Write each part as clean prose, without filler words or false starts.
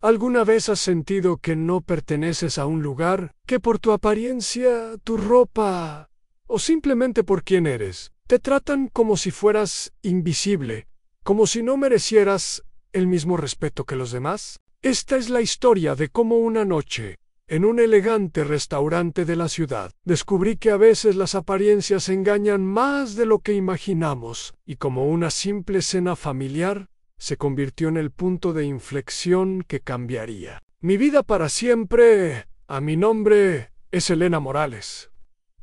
¿Alguna vez has sentido que no perteneces a un lugar, que por tu apariencia, tu ropa o simplemente por quién eres, te tratan como si fueras invisible, como si no merecieras el mismo respeto que los demás? Esta es la historia de cómo una noche, en un elegante restaurante de la ciudad, descubrí que a veces las apariencias engañan más de lo que imaginamos, y como una simple cena familiar, se convirtió en el punto de inflexión que cambiaría mi vida para siempre. Mi nombre es Elena Morales,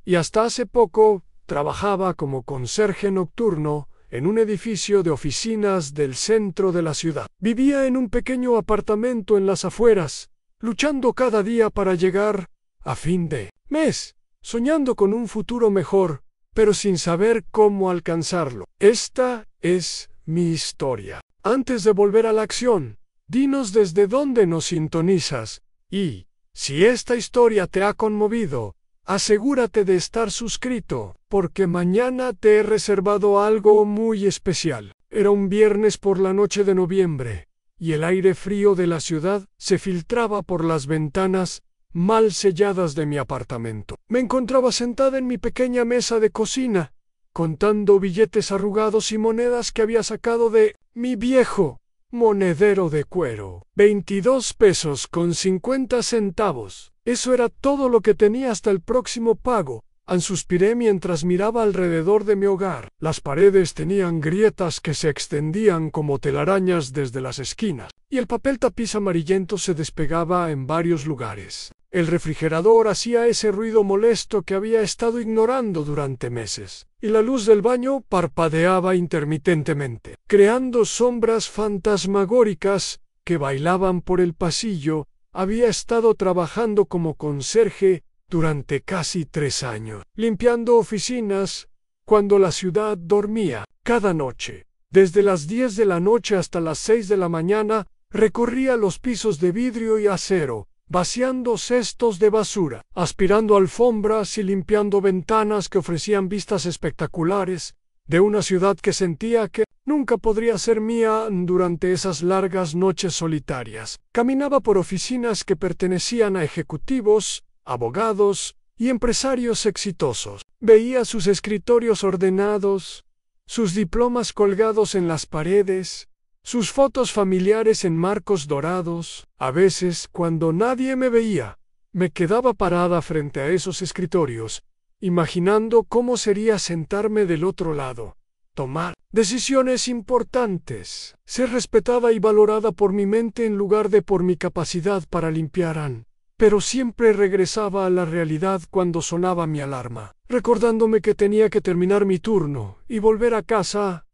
y hasta hace poco trabajaba como conserje nocturno en un edificio de oficinas del centro de la ciudad. Vivía en un pequeño apartamento en las afueras, luchando cada día para llegar a fin de mes, soñando con un futuro mejor, pero sin saber cómo alcanzarlo. Esta es mi historia. Antes de volver a la acción, dinos desde dónde nos sintonizas y, si esta historia te ha conmovido, asegúrate de estar suscrito, porque mañana te he reservado algo muy especial. Era un viernes por la noche de noviembre, y el aire frío de la ciudad se filtraba por las ventanas mal selladas de mi apartamento. Me encontraba sentada en mi pequeña mesa de cocina, contando billetes arrugados y monedas que había sacado de mi viejo monedero de cuero. 22 pesos con 50 centavos. Eso era todo lo que tenía hasta el próximo pago. Suspiré mientras miraba alrededor de mi hogar. Las paredes tenían grietas que se extendían como telarañas desde las esquinas, y el papel tapiz amarillento se despegaba en varios lugares. El refrigerador hacía ese ruido molesto que había estado ignorando durante meses, y la luz del baño parpadeaba intermitentemente, creando sombras fantasmagóricas que bailaban por el pasillo. Había estado trabajando como conserje durante casi 3 años, limpiando oficinas cuando la ciudad dormía. Cada noche, desde las 10 de la noche hasta las 6 de la mañana, recorría los pisos de vidrio y acero, vaciando cestos de basura, aspirando alfombras y limpiando ventanas que ofrecían vistas espectaculares de una ciudad que sentía que nunca podría ser mía durante esas largas noches solitarias. Caminaba por oficinas que pertenecían a ejecutivos, abogados y empresarios exitosos. Veía sus escritorios ordenados, sus diplomas colgados en las paredes, sus fotos familiares en marcos dorados. A veces, cuando nadie me veía, me quedaba parada frente a esos escritorios, imaginando cómo sería sentarme del otro lado, tomar decisiones importantes. Ser respetada y valorada por mi mente en lugar de por mi capacidad para limpiar. Pero siempre regresaba a la realidad cuando sonaba mi alarma, recordándome que tenía que terminar mi turno y volver a casa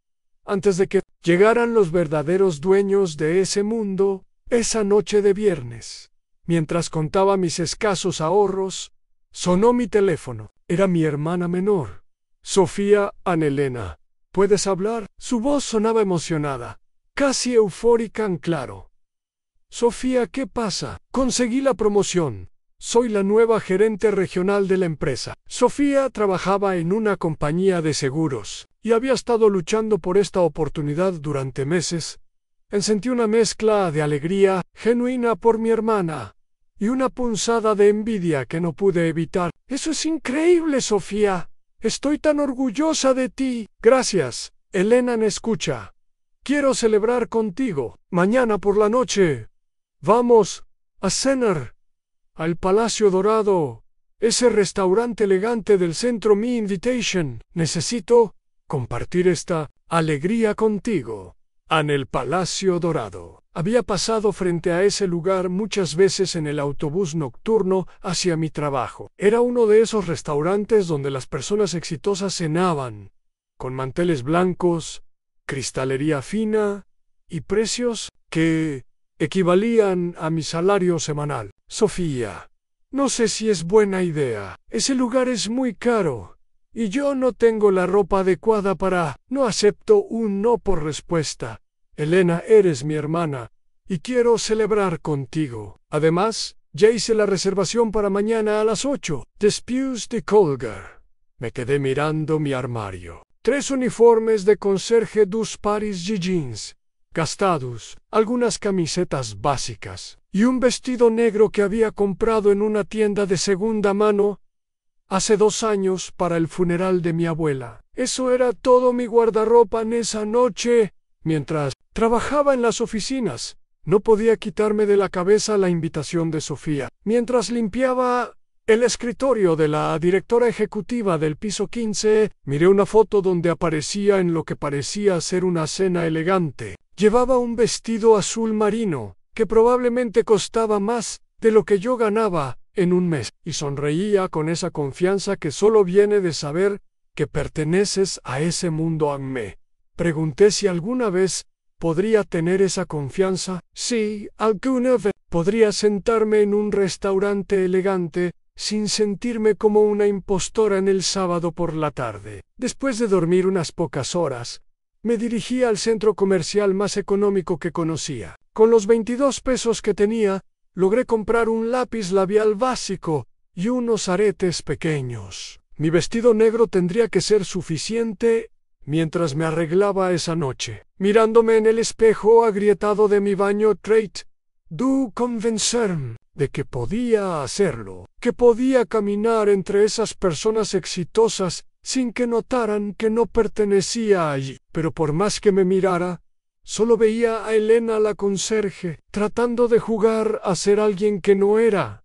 antes de que llegaran los verdaderos dueños de ese mundo. Esa noche de viernes, mientras contaba mis escasos ahorros, sonó mi teléfono. Era mi hermana menor, Sofía Elena. ¿Puedes hablar? Su voz sonaba emocionada, casi eufórica en claro. Sofía, ¿qué pasa? Conseguí la promoción. Soy la nueva gerente regional de la empresa. Sofía trabajaba en una compañía de seguros y había estado luchando por esta oportunidad durante meses. Sentí una mezcla de alegría genuina por mi hermana y una punzada de envidia que no pude evitar. Eso es increíble, Sofía. Estoy tan orgullosa de ti. Gracias, Elena. Escucha. Quiero celebrar contigo. Mañana por la noche vamos a cenar al Palacio Dorado, ese restaurante elegante del centro. Mi invitation. Necesito compartir esta alegría contigo. En el Palacio Dorado. Había pasado frente a ese lugar muchas veces en el autobús nocturno hacia mi trabajo. Era uno de esos restaurantes donde las personas exitosas cenaban, con manteles blancos, cristalería fina y precios que equivalían a mi salario semanal. Sofía, no sé si es buena idea. Ese lugar es muy caro y yo no tengo la ropa adecuada para... No acepto un no por respuesta. Elena, eres mi hermana y quiero celebrar contigo. Además, ya hice la reservación para mañana a las 8. Despius de Colgar. Me quedé mirando mi armario. 3 uniformes de conserje, 2 pares de jeans, gastados, algunas camisetas básicas y un vestido negro que había comprado en una tienda de segunda mano hace 2 años para el funeral de mi abuela. Eso era todo mi guardarropa en esa noche. Mientras trabajaba en las oficinas, no podía quitarme de la cabeza la invitación de Sofía. Mientras limpiaba el escritorio de la directora ejecutiva del piso 15, miré una foto donde aparecía en lo que parecía ser una cena elegante. Llevaba un vestido azul marino, que probablemente costaba más de lo que yo ganaba en un mes, y sonreía con esa confianza que solo viene de saber que perteneces a ese mundo. Me pregunté si alguna vez podría tener esa confianza. Sí, alguna vez podría sentarme en un restaurante elegante sin sentirme como una impostora en el sábado por la tarde. Después de dormir unas pocas horas, me dirigí al centro comercial más económico que conocía. Con los 22 pesos que tenía, logré comprar un lápiz labial básico y unos aretes pequeños. Mi vestido negro tendría que ser suficiente mientras me arreglaba esa noche. Mirándome en el espejo agrietado de mi baño, traté de convencerme de que podía hacerlo, que podía caminar entre esas personas exitosas sin que notaran que no pertenecía allí. Pero por más que me mirara, solo veía a Elena la conserje, tratando de jugar a ser alguien que no era.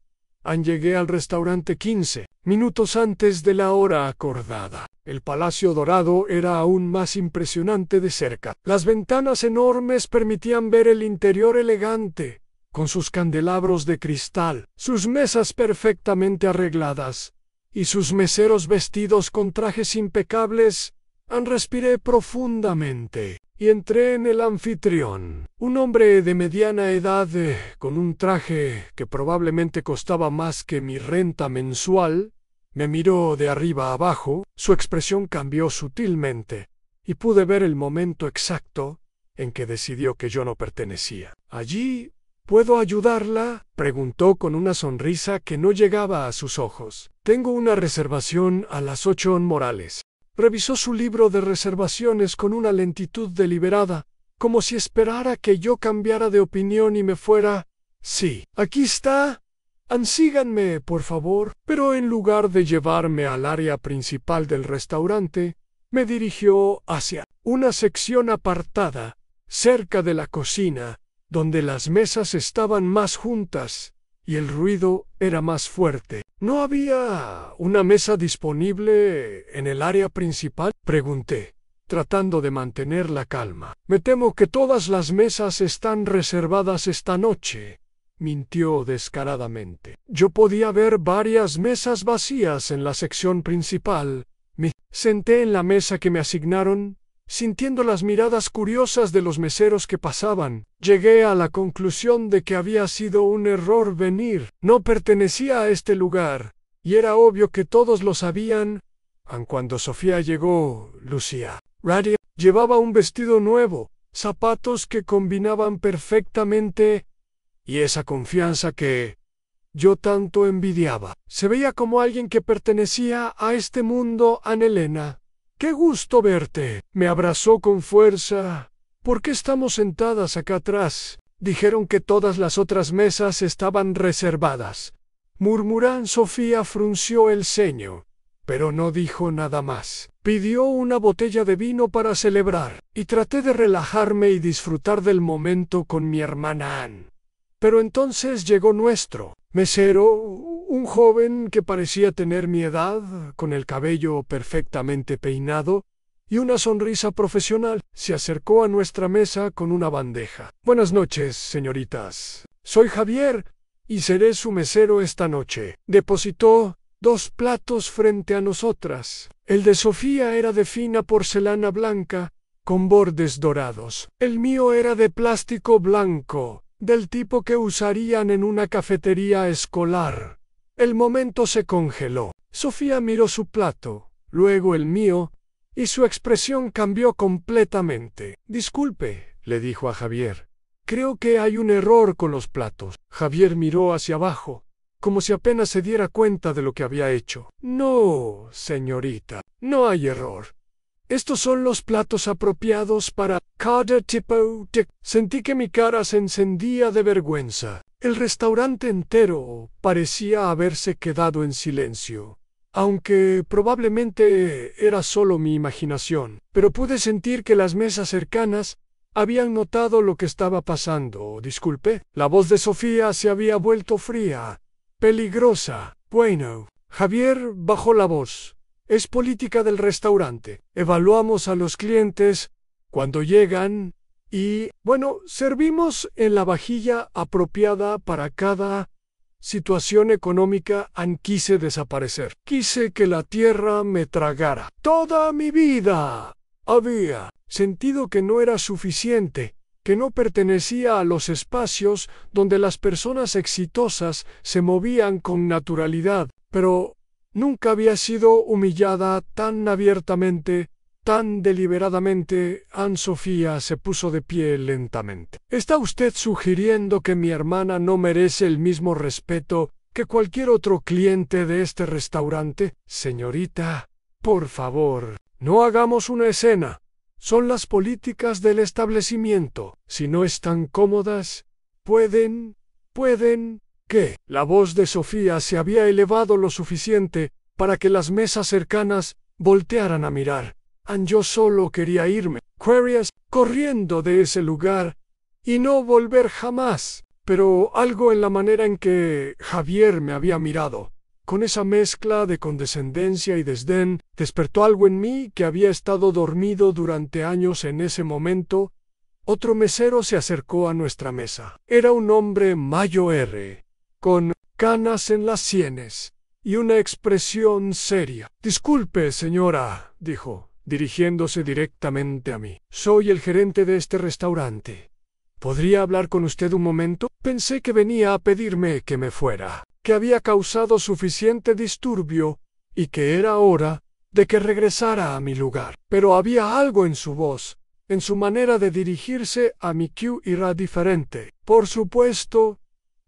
Llegué al restaurante 15 minutos antes de la hora acordada. El Palacio Dorado era aún más impresionante de cerca. Las ventanas enormes permitían ver el interior elegante, con sus candelabros de cristal, sus mesas perfectamente arregladas y sus meseros vestidos con trajes impecables. Respiré profundamente y entré en el anfitrión. Un hombre de mediana edad, con un traje que probablemente costaba más que mi renta mensual, me miró de arriba a abajo. Su expresión cambió sutilmente y pude ver el momento exacto en que decidió que yo no pertenecía allí. ¿Puedo ayudarla?, preguntó con una sonrisa que no llegaba a sus ojos. Tengo una reservación a las 8 en Morales. Revisó su libro de reservaciones con una lentitud deliberada, como si esperara que yo cambiara de opinión y me fuera. Sí, aquí está. Síganme, por favor. Pero en lugar de llevarme al área principal del restaurante, me dirigió hacia una sección apartada, cerca de la cocina, donde las mesas estaban más juntas y el ruido era más fuerte. ¿No había una mesa disponible en el área principal?, pregunté, tratando de mantener la calma. Me temo que todas las mesas están reservadas esta noche, mintió descaradamente. Yo podía ver varias mesas vacías en la sección principal. Me senté en la mesa que me asignaron, sintiendo las miradas curiosas de los meseros que pasaban. Llegué a la conclusión de que había sido un error venir. No pertenecía a este lugar, y era obvio que todos lo sabían. Cuando Sofía llegó, lucía radiante. Llevaba un vestido nuevo, zapatos que combinaban perfectamente, y esa confianza que yo tanto envidiaba. Se veía como alguien que pertenecía a este mundo. Elena, ¡qué gusto verte! Me abrazó con fuerza. ¿Por qué estamos sentadas acá atrás? Dijeron que todas las otras mesas estaban reservadas. Murmuró. Sofía frunció el ceño, pero no dijo nada más. Pidió una botella de vino para celebrar, y traté de relajarme y disfrutar del momento con mi hermana Anne. Pero entonces llegó nuestro mesero, un joven que parecía tener mi edad, con el cabello perfectamente peinado y una sonrisa profesional. Se acercó a nuestra mesa con una bandeja. Buenas noches, señoritas. Soy Javier y seré su mesero esta noche. Depositó 2 platos frente a nosotras. El de Sofía era de fina porcelana blanca, con bordes dorados. El mío era de plástico blanco, del tipo que usarían en una cafetería escolar. El momento se congeló. Sofía miró su plato, luego el mío, y su expresión cambió completamente. Disculpe, le dijo a Javier. Creo que hay un error con los platos. Javier miró hacia abajo, como si apenas se diera cuenta de lo que había hecho. No, señorita, no hay error. Estos son los platos apropiados para cada tipo de... Sentí que mi cara se encendía de vergüenza. El restaurante entero parecía haberse quedado en silencio, aunque probablemente era solo mi imaginación. Pero pude sentir que las mesas cercanas habían notado lo que estaba pasando. Disculpe. La voz de Sofía se había vuelto fría, peligrosa. Bueno. Javier bajó la voz. Es política del restaurante. Evaluamos a los clientes cuando llegan y, bueno, servimos en la vajilla apropiada para cada situación económica. Quise desaparecer. Quise que la tierra me tragara. Toda mi vida había sentido que no era suficiente, que no pertenecía a los espacios donde las personas exitosas se movían con naturalidad, pero nunca había sido humillada tan abiertamente, tan deliberadamente. Anne Sofía se puso de pie lentamente. ¿Está usted sugiriendo que mi hermana no merece el mismo respeto que cualquier otro cliente de este restaurante? Señorita, por favor, no hagamos una escena. Son las políticas del establecimiento. Si no están cómodas, pueden... ¿Qué? La voz de Sofía se había elevado lo suficiente para que las mesas cercanas voltearan a mirar. Yo solo quería irme, corriendo de ese lugar y no volver jamás. Pero algo en la manera en que Javier me había mirado, con esa mezcla de condescendencia y desdén, despertó algo en mí que había estado dormido durante años. En ese momento, otro mesero se acercó a nuestra mesa. Era un hombre mayor, con canas en las sienes y una expresión seria. Disculpe, señora, dijo, dirigiéndose directamente a mí. Soy el gerente de este restaurante. ¿Podría hablar con usted un momento? Pensé que venía a pedirme que me fuera, que había causado suficiente disturbio y que era hora de que regresara a mi lugar. Pero había algo en su voz, en su manera de dirigirse a mí que era diferente. Por supuesto,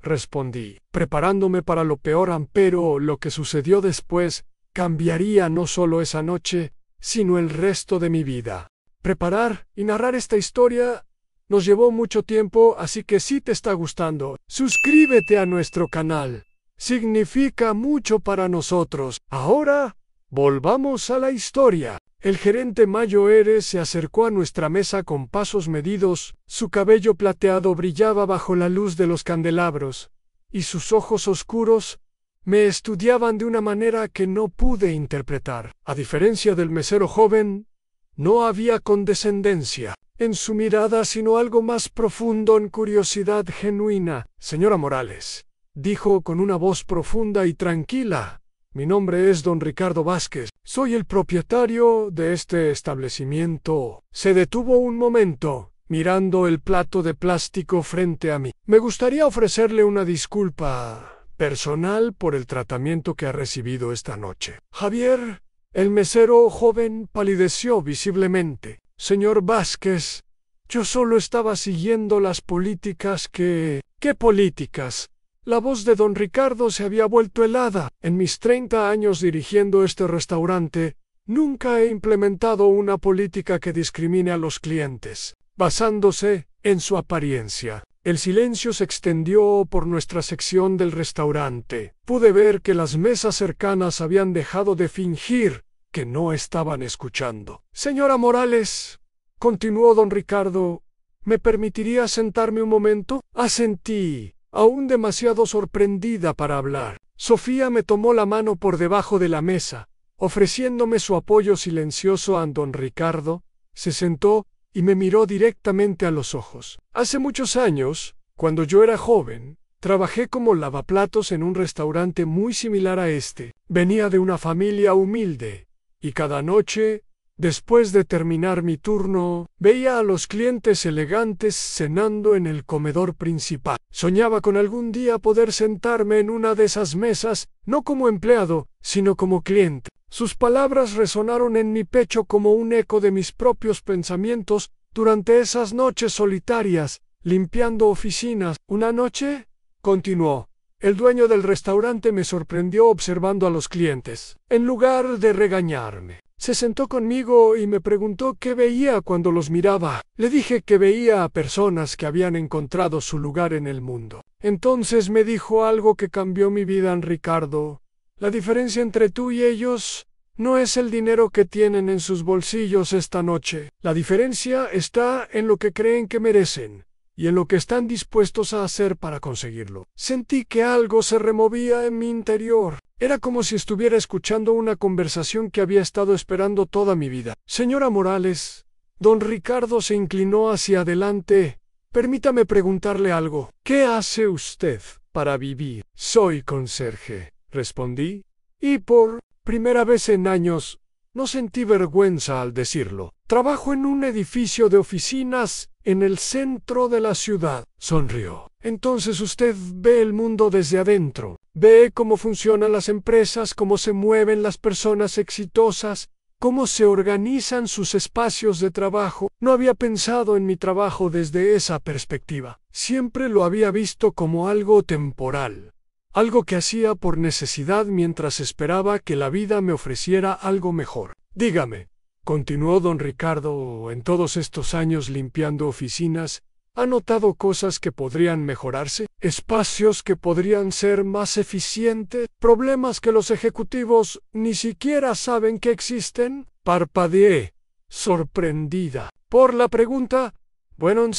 respondí, preparándome para lo peor, pero lo que sucedió después cambiaría no solo esa noche, sino el resto de mi vida. Preparar y narrar esta historia nos llevó mucho tiempo, así que si te está gustando, suscríbete a nuestro canal. Significa mucho para nosotros. Ahora, volvamos a la historia. El gerente mayor se acercó a nuestra mesa con pasos medidos, su cabello plateado brillaba bajo la luz de los candelabros, y sus ojos oscuros me estudiaban de una manera que no pude interpretar. A diferencia del mesero joven, no había condescendencia en su mirada, sino algo más profundo, en curiosidad genuina. Señora Morales, dijo con una voz profunda y tranquila, mi nombre es don Ricardo Vázquez. Soy el propietario de este establecimiento. Se detuvo un momento, mirando el plato de plástico frente a mí. Me gustaría ofrecerle una disculpa personal por el tratamiento que ha recibido esta noche. Javier, el mesero joven, palideció visiblemente. Señor Vázquez, yo solo estaba siguiendo las políticas que... ¿Qué políticas? La voz de don Ricardo se había vuelto helada. En mis 30 años dirigiendo este restaurante, nunca he implementado una política que discrimine a los clientes, basándose en su apariencia. El silencio se extendió por nuestra sección del restaurante. Pude ver que las mesas cercanas habían dejado de fingir que no estaban escuchando. Señora Morales, continuó don Ricardo, ¿me permitiría sentarme un momento? Asentí, aún demasiado sorprendida para hablar. Sofía me tomó la mano por debajo de la mesa, ofreciéndome su apoyo silencioso. A don Ricardo se sentó y me miró directamente a los ojos. Hace muchos años, cuando yo era joven, trabajé como lavaplatos en un restaurante muy similar a este. Venía de una familia humilde, y cada noche, después de terminar mi turno, veía a los clientes elegantes cenando en el comedor principal. Soñaba con algún día poder sentarme en una de esas mesas, no como empleado, sino como cliente. Sus palabras resonaron en mi pecho como un eco de mis propios pensamientos durante esas noches solitarias, limpiando oficinas. Una noche, continuó, el dueño del restaurante me sorprendió observando a los clientes. En lugar de regañarme, Se sentó conmigo y me preguntó qué veía cuando los miraba. Le dije que veía a personas que habían encontrado su lugar en el mundo. Entonces me dijo algo que cambió mi vida, Ricardo. La diferencia entre tú y ellos no es el dinero que tienen en sus bolsillos esta noche. La diferencia está en lo que creen que merecen y en lo que están dispuestos a hacer para conseguirlo. Sentí que algo se removía en mi interior. Era como si estuviera escuchando una conversación que había estado esperando toda mi vida. Señora Morales, don Ricardo se inclinó hacia adelante. Permítame preguntarle algo. ¿Qué hace usted para vivir? Soy conserje, respondí, y por primera vez en años no sentí vergüenza al decirlo. Trabajo en un edificio de oficinas en el centro de la ciudad. Sonrió. Entonces usted ve el mundo desde adentro. Ve cómo funcionan las empresas, cómo se mueven las personas exitosas, cómo se organizan sus espacios de trabajo. No había pensado en mi trabajo desde esa perspectiva. Siempre lo había visto como algo temporal. Algo que hacía por necesidad mientras esperaba que la vida me ofreciera algo mejor. Dígame, continuó don Ricardo, en todos estos años limpiando oficinas, ¿ha notado cosas que podrían mejorarse? ¿Espacios que podrían ser más eficientes? ¿Problemas que los ejecutivos ni siquiera saben que existen? Parpadeé, sorprendida por la pregunta. Bueno,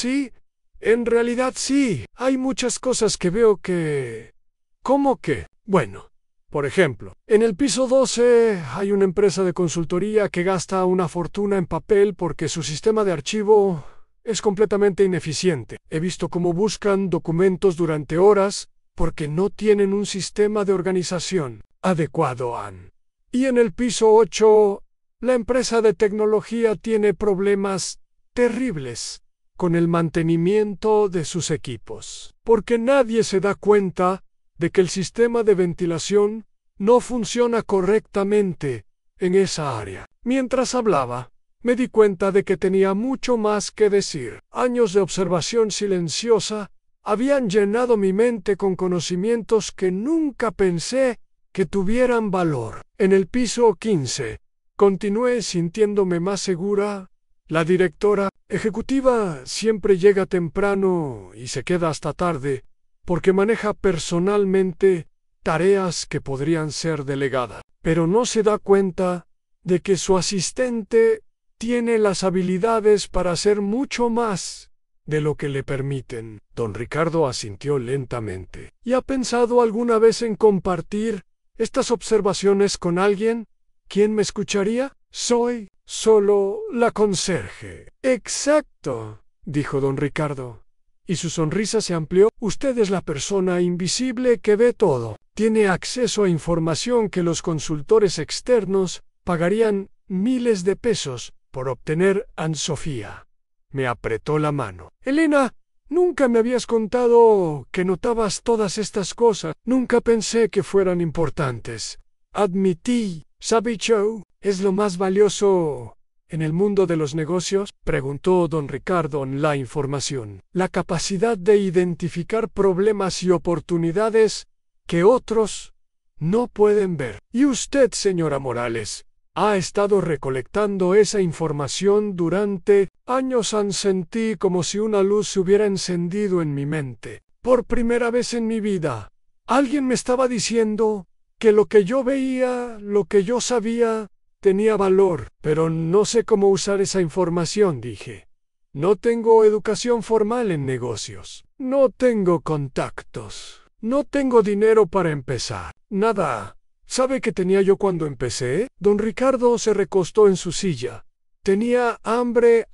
en realidad sí. Hay muchas cosas que veo que... ¿Cómo que? Bueno, por ejemplo, en el piso 12 hay una empresa de consultoría que gasta una fortuna en papel porque su sistema de archivo es completamente ineficiente. He visto cómo buscan documentos durante horas porque no tienen un sistema de organización adecuado. Y en el piso 8, la empresa de tecnología tiene problemas terribles con el mantenimiento de sus equipos, porque nadie se da cuenta de que el sistema de ventilación no funciona correctamente en esa área. Mientras hablaba, me di cuenta de que tenía mucho más que decir. Años de observación silenciosa habían llenado mi mente con conocimientos que nunca pensé que tuvieran valor. En el piso 15, continué sintiéndome más segura. La directora ejecutiva siempre llega temprano y se queda hasta tarde, porque maneja personalmente tareas que podrían ser delegadas, pero no se da cuenta de que su asistente tiene las habilidades para hacer mucho más de lo que le permiten. Don Ricardo asintió lentamente. ¿Y ha pensado alguna vez en compartir estas observaciones con alguien? ¿Quién me escucharía? Soy solo la conserje. Exacto, dijo don Ricardo. Y su sonrisa se amplió. Usted es la persona invisible que ve todo. Tiene acceso a información que los consultores externos pagarían miles de pesos por obtener. Sofía me apretó la mano. Elena, nunca me habías contado que notabas todas estas cosas. Nunca pensé que fueran importantes. Admití. ¿Sabe, Joe? ¿Es lo más valioso en el mundo de los negocios? Preguntó don Ricardo. La información. La capacidad de identificar problemas y oportunidades que otros no pueden ver. Y usted, señora Morales, ha estado recolectando esa información durante años. Sentí como si una luz se hubiera encendido en mi mente. Por primera vez en mi vida, alguien me estaba diciendo que lo que yo veía, lo que yo sabía, tenía valor, pero no sé cómo usar esa información, dije. No tengo educación formal en negocios. No tengo contactos. No tengo dinero para empezar. Nada. ¿Sabe qué tenía yo cuando empecé? Don Ricardo se recostó en su silla. Tenía hambre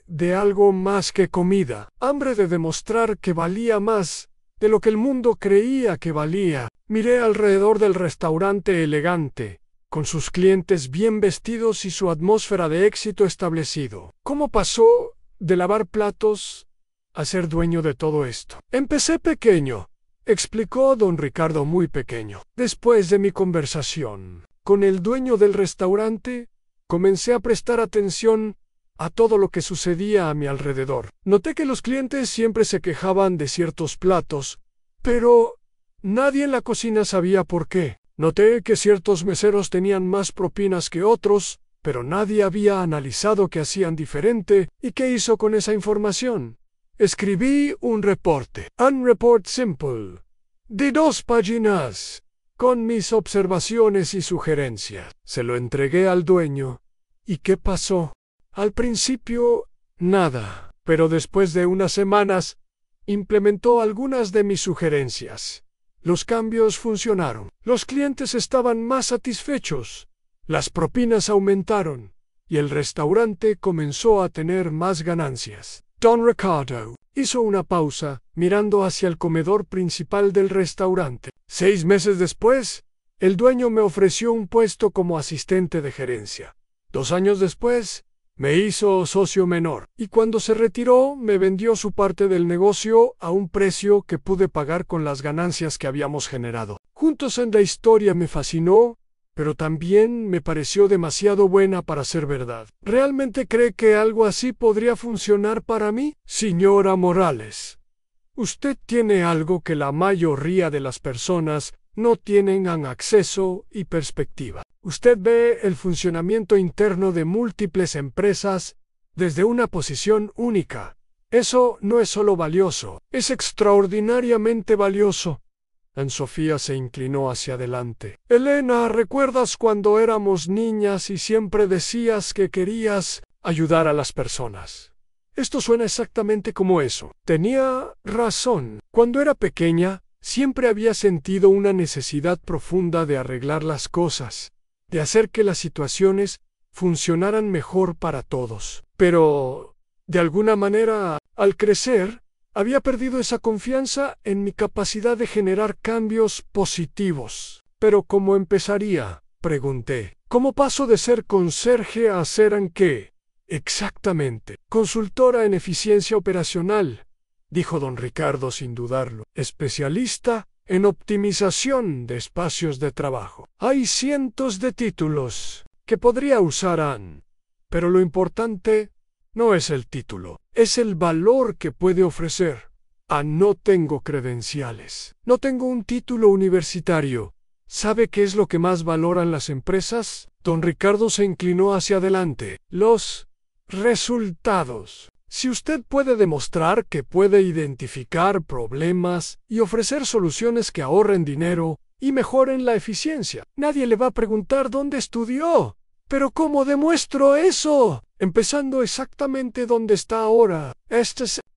de algo más que comida. Hambre de demostrar que valía más de lo que el mundo creía que valía. Miré alrededor del restaurante elegante, con sus clientes bien vestidos y su atmósfera de éxito establecido. ¿Cómo pasó de lavar platos a ser dueño de todo esto? Empecé pequeño, explicó don Ricardo, muy pequeño. Después de mi conversación con el dueño del restaurante, comencé a prestar atención a todo lo que sucedía a mi alrededor. Noté que los clientes siempre se quejaban de ciertos platos, pero nadie en la cocina sabía por qué. Noté que ciertos meseros tenían más propinas que otros, pero nadie había analizado qué hacían diferente y qué hizo con esa información. Escribí un reporte, un report simple, de 2 páginas, con mis observaciones y sugerencias. Se lo entregué al dueño. ¿Y qué pasó? Al principio, nada, pero después de unas semanas, implementó algunas de mis sugerencias. Los cambios funcionaron. Los clientes estaban más satisfechos. Las propinas aumentaron y el restaurante comenzó a tener más ganancias. Don Ricardo hizo una pausa, mirando hacia el comedor principal del restaurante. 6 meses después, el dueño me ofreció un puesto como asistente de gerencia. 2 años después, me hizo socio menor, y cuando se retiró, me vendió su parte del negocio a un precio que pude pagar con las ganancias que habíamos generado. Juntos en la historia me fascinó, pero también me pareció demasiado buena para ser verdad. ¿Realmente cree que algo así podría funcionar para mí? Señora Morales, usted tiene algo que la mayoría de las personas no tienen acceso y perspectiva. Usted ve el funcionamiento interno de múltiples empresas desde una posición única. Eso no es solo valioso, es extraordinariamente valioso. Sofía se inclinó hacia adelante. Elena, ¿recuerdas cuando éramos niñas y siempre decías que querías ayudar a las personas? Esto suena exactamente como eso. Tenía razón. Cuando era pequeña, siempre había sentido una necesidad profunda de arreglar las cosas, de hacer que las situaciones funcionaran mejor para todos. Pero, de alguna manera, al crecer, había perdido esa confianza en mi capacidad de generar cambios positivos. ¿Pero cómo empezaría?, pregunté. ¿Cómo paso de ser conserje a ser en qué? Exactamente. Consultora en eficiencia operacional, dijo don Ricardo sin dudarlo. Especialista en optimización de espacios de trabajo. Hay cientos de títulos que podría usar Ann, pero lo importante no es el título, es el valor que puede ofrecer. No tengo credenciales, no tengo un título universitario. ¿Sabe qué es lo que más valoran las empresas? Don Ricardo se inclinó hacia adelante. Los resultados. Si usted puede demostrar que puede identificar problemas y ofrecer soluciones que ahorren dinero y mejoren la eficiencia, nadie le va a preguntar dónde estudió. ¿Pero cómo demuestro eso? Empezando exactamente donde está ahora.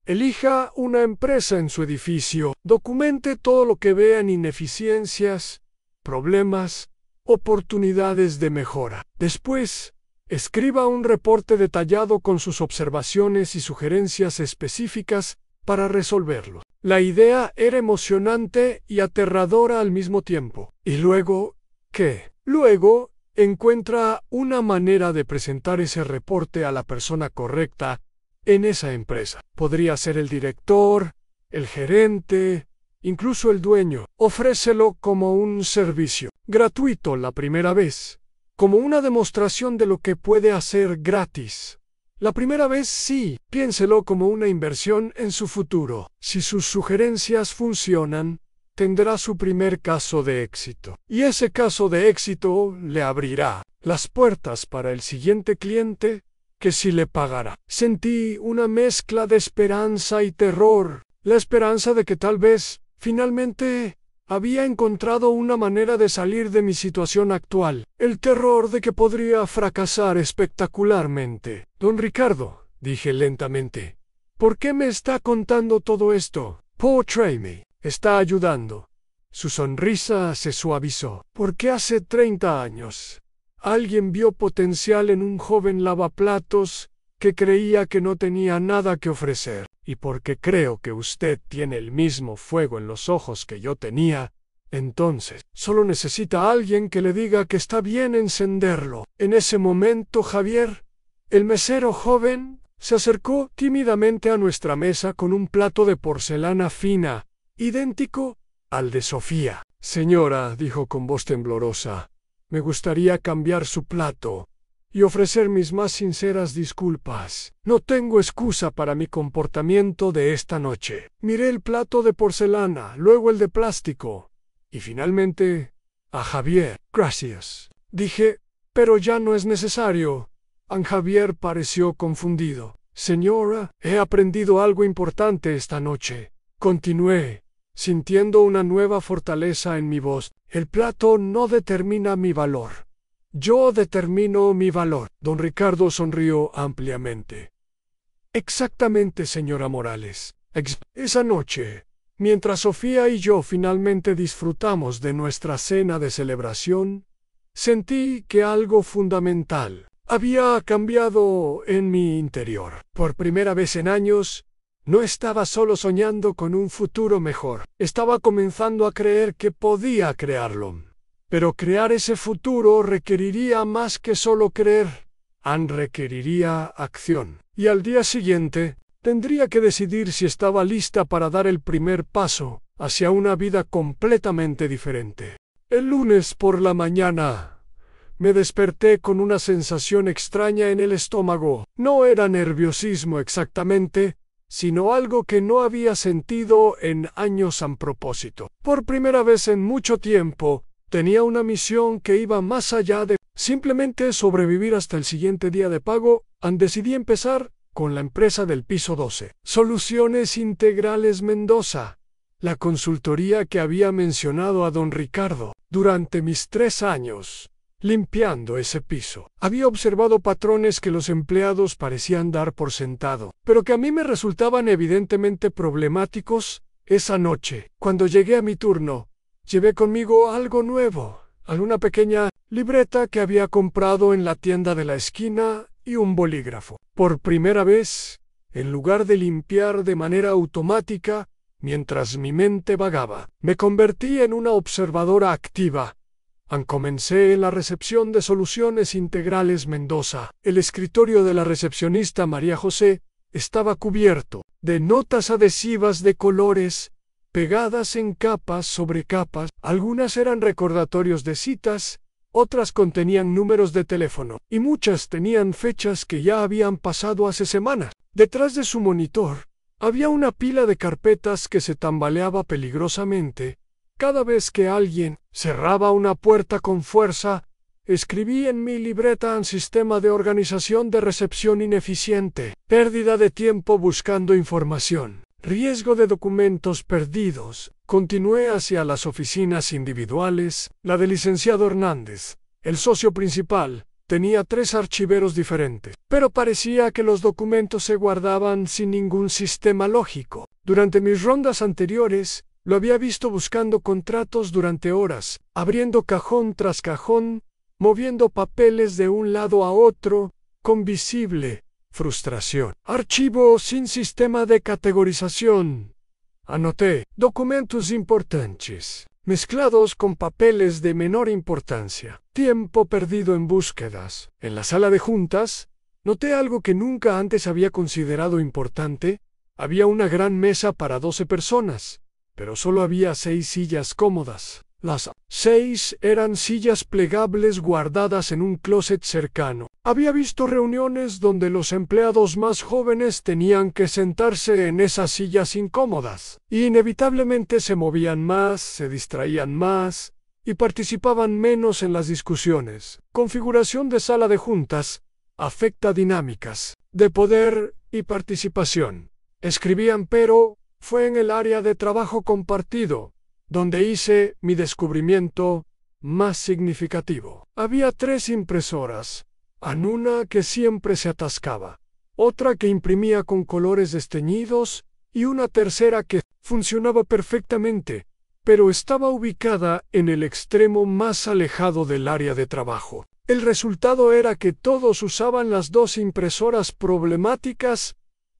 Elija una empresa en su edificio. Documente todo lo que vea en ineficiencias, problemas, oportunidades de mejora. Después, escriba un reporte detallado con sus observaciones y sugerencias específicas para resolverlo. La idea era emocionante y aterradora al mismo tiempo. ¿Y luego qué? Luego, encuentra una manera de presentar ese reporte a la persona correcta en esa empresa. Podría ser el director, el gerente, incluso el dueño. Ofrécelo como un servicio gratuito la primera vez, como una demostración de lo que puede hacer gratis. La primera vez sí, piénselo como una inversión en su futuro. Si sus sugerencias funcionan, tendrá su primer caso de éxito. Y ese caso de éxito le abrirá las puertas para el siguiente cliente que sí le pagará. Sentí una mezcla de esperanza y terror. La esperanza de que tal vez, finalmente, había encontrado una manera de salir de mi situación actual. El terror de que podría fracasar espectacularmente. Don Ricardo, dije lentamente, ¿por qué me está contando todo esto? Portray está ayudando. Su sonrisa se suavizó. Porque hace 30 años, alguien vio potencial en un joven lavaplatos que creía que no tenía nada que ofrecer. Y porque creo que usted tiene el mismo fuego en los ojos que yo tenía, entonces solo necesita a alguien que le diga que está bien encenderlo. En ese momento, Javier, el mesero joven, se acercó tímidamente a nuestra mesa con un plato de porcelana fina, idéntico al de Sofía. Señora, dijo con voz temblorosa, me gustaría cambiar su plato y ofrecer mis más sinceras disculpas. No tengo excusa para mi comportamiento de esta noche. Miré el plato de porcelana, luego el de plástico, y finalmente a Javier. Gracias, dije, Pero ya no es necesario. An Javier pareció confundido. Señora, he aprendido algo importante esta noche. Continué, sintiendo una nueva fortaleza en mi voz. El plato no determina mi valor. Yo determino mi valor. Don Ricardo sonrió ampliamente. Exactamente, señora Morales. Esa noche, mientras Sofía y yo finalmente disfrutamos de nuestra cena de celebración, sentí que algo fundamental había cambiado en mi interior. Por primera vez en años, no estaba solo soñando con un futuro mejor. Estaba comenzando a creer que podía crearlo. Pero crear ese futuro requeriría más que solo creer. Requeriría acción. Y al día siguiente, tendría que decidir si estaba lista para dar el primer paso hacia una vida completamente diferente. El lunes por la mañana, me desperté con una sensación extraña en el estómago. No era nerviosismo exactamente, sino algo que no había sentido en años a propósito. Por primera vez en mucho tiempo, tenía una misión que iba más allá de simplemente sobrevivir hasta el siguiente día de pago. Decidí empezar con la empresa del piso 12. Soluciones Integrales Mendoza, la consultoría que había mencionado a don Ricardo. Durante mis 3 años limpiando ese piso, había observado patrones que los empleados parecían dar por sentado, pero que a mí me resultaban evidentemente problemáticos. Esa noche, cuando llegué a mi turno, llevé conmigo algo nuevo, alguna pequeña libreta que había comprado en la tienda de la esquina y un bolígrafo. Por primera vez, en lugar de limpiar de manera automática, mientras mi mente vagaba, me convertí en una observadora activa. Comencé en la recepción de Soluciones Integrales Mendoza. El escritorio de la recepcionista María José estaba cubierto de notas adhesivas de colores, pegadas en capas sobre capas. Algunas eran recordatorios de citas, otras contenían números de teléfono, y muchas tenían fechas que ya habían pasado hace semanas. Detrás de su monitor había una pila de carpetas que se tambaleaba peligrosamente. Cada vez que alguien cerraba una puerta con fuerza, escribí en mi libreta un sistema de organización de recepción ineficiente, pérdida de tiempo buscando información, riesgo de documentos perdidos. Continué hacia las oficinas individuales. La del licenciado Hernández, el socio principal, tenía 3 archiveros diferentes, pero parecía que los documentos se guardaban sin ningún sistema lógico. Durante mis rondas anteriores, lo había visto buscando contratos durante horas, abriendo cajón tras cajón, moviendo papeles de un lado a otro, con visible frustración. Archivo sin sistema de categorización. Anoté documentos importantes, mezclados con papeles de menor importancia. Tiempo perdido en búsquedas. En la sala de juntas, noté algo que nunca antes había considerado importante. Había una gran mesa para 12 personas. Pero solo había 6 sillas cómodas. Las 6 eran sillas plegables guardadas en un closet cercano. Había visto reuniones donde los empleados más jóvenes tenían que sentarse en esas sillas incómodas, y inevitablemente se movían más, se distraían más, y participaban menos en las discusiones. Configuración de sala de juntas afecta dinámicas de poder y participación. Escribían, pero fue en el área de trabajo compartido donde hice mi descubrimiento más significativo. Había 3 impresoras, una que siempre se atascaba, otra que imprimía con colores desteñidos y una tercera que funcionaba perfectamente, pero estaba ubicada en el extremo más alejado del área de trabajo. El resultado era que todos usaban las 2 impresoras problemáticas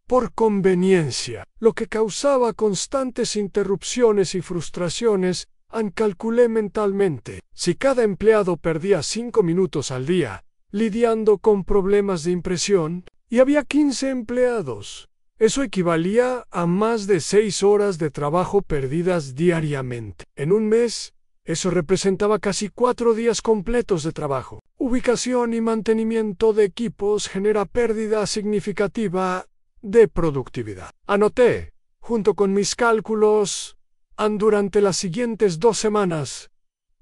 por conveniencia, lo que causaba constantes interrupciones y frustraciones. Calculé mentalmente, si cada empleado perdía 5 minutos al día lidiando con problemas de impresión, y había 15 empleados, eso equivalía a más de 6 horas de trabajo perdidas diariamente. En un mes, eso representaba casi 4 días completos de trabajo. Ubicación y mantenimiento de equipos genera pérdida significativa de productividad. Anoté, junto con mis cálculos, durante las siguientes 2 semanas,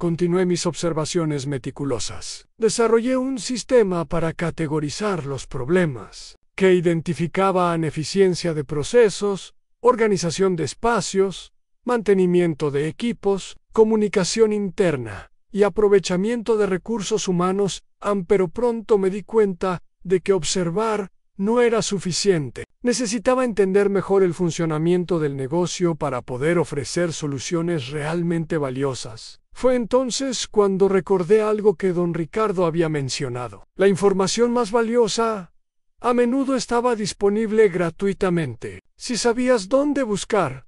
continué mis observaciones meticulosas. Desarrollé un sistema para categorizar los problemas, que identificaban eficiencia de procesos, organización de espacios, mantenimiento de equipos, comunicación interna y aprovechamiento de recursos humanos, pero pronto me di cuenta de que observar no era suficiente. Necesitaba entender mejor el funcionamiento del negocio para poder ofrecer soluciones realmente valiosas. Fue entonces cuando recordé algo que don Ricardo había mencionado. La información más valiosa a menudo estaba disponible gratuitamente, si sabías dónde buscar.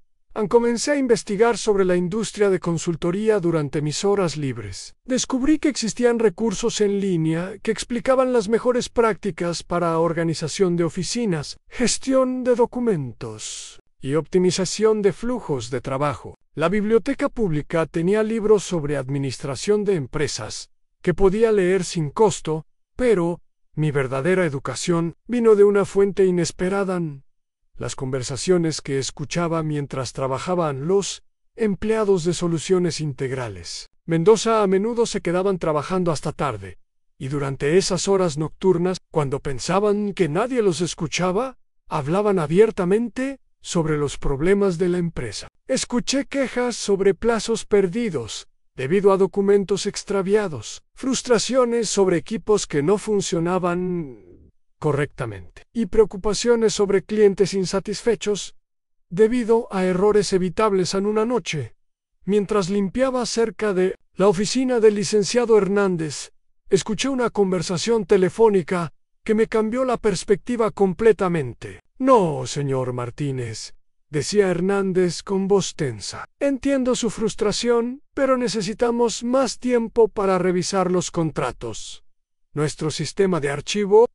Comencé a investigar sobre la industria de consultoría durante mis horas libres. Descubrí que existían recursos en línea que explicaban las mejores prácticas para organización de oficinas, gestión de documentos y optimización de flujos de trabajo. La biblioteca pública tenía libros sobre administración de empresas que podía leer sin costo, pero mi verdadera educación vino de una fuente inesperada: las conversaciones que escuchaba mientras trabajaban los empleados de soluciones integrales. Mendoza a menudo se quedaban trabajando hasta tarde, y durante esas horas nocturnas, cuando pensaban que nadie los escuchaba, hablaban abiertamente sobre los problemas de la empresa. Escuché quejas sobre plazos perdidos debido a documentos extraviados, frustraciones sobre equipos que no funcionaban correctamente, y preocupaciones sobre clientes insatisfechos debido a errores evitables en una noche. Mientras limpiaba cerca de la oficina del licenciado Hernández, escuché una conversación telefónica que me cambió la perspectiva completamente. No, señor Martínez, decía Hernández con voz tensa. Entiendo su frustración, pero necesitamos más tiempo para revisar los contratos. Nuestro sistema de archivo,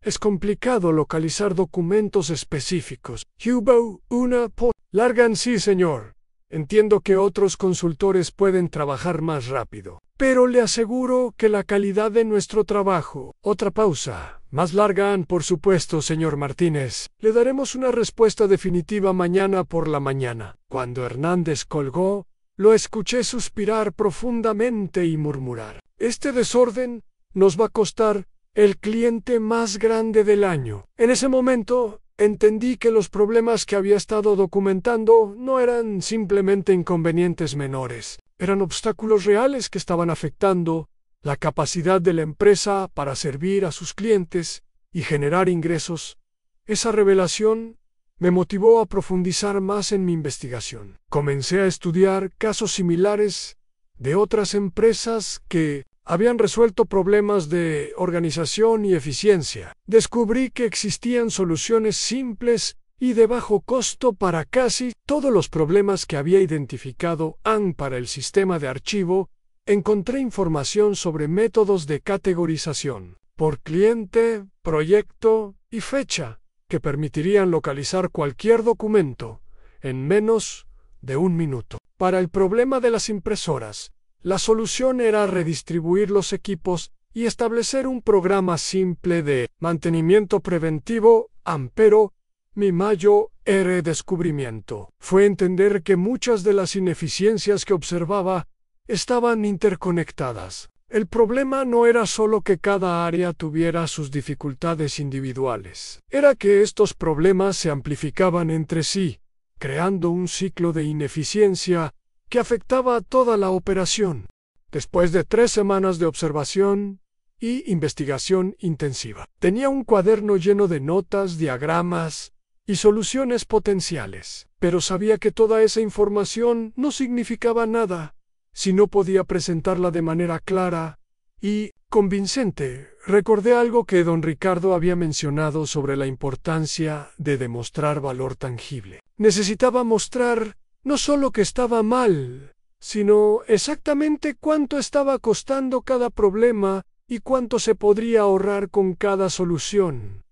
es complicado localizar documentos específicos. Hubo una largan, sí, señor. Entiendo que otros consultores pueden trabajar más rápido, pero le aseguro que la calidad de nuestro trabajo. Otra pausa. Más larga, por supuesto, señor Martínez. Le daremos una respuesta definitiva mañana por la mañana. Cuando Hernández colgó, lo escuché suspirar profundamente y murmurar: este desorden nos va a costar el cliente más grande del año. En ese momento, entendí que los problemas que había estado documentando no eran simplemente inconvenientes menores. Eran obstáculos reales que estaban afectando la capacidad de la empresa para servir a sus clientes y generar ingresos. Esa revelación me motivó a profundizar más en mi investigación. Comencé a estudiar casos similares de otras empresas que habían resuelto problemas de organización y eficiencia. Descubrí que existían soluciones simples y de bajo costo para casi todos los problemas que había identificado. Para el sistema de archivo, encontré información sobre métodos de categorización por cliente, proyecto y fecha que permitirían localizar cualquier documento en menos de un minuto. Para el problema de las impresoras, la solución era redistribuir los equipos y establecer un programa simple de mantenimiento preventivo, pero mi mayor descubrimiento fue entender que muchas de las ineficiencias que observaba estaban interconectadas. El problema no era solo que cada área tuviera sus dificultades individuales, era que estos problemas se amplificaban entre sí, creando un ciclo de ineficiencia que afectaba a toda la operación. Después de 3 semanas de observación y investigación intensiva, tenía un cuaderno lleno de notas, diagramas y soluciones potenciales, pero sabía que toda esa información no significaba nada si no podía presentarla de manera clara y convincente. Recordé algo que don Ricardo había mencionado sobre la importancia de demostrar valor tangible. Necesitaba mostrar no solo que estaba mal, sino exactamente cuánto estaba costando cada problema y cuánto se podría ahorrar con cada solución.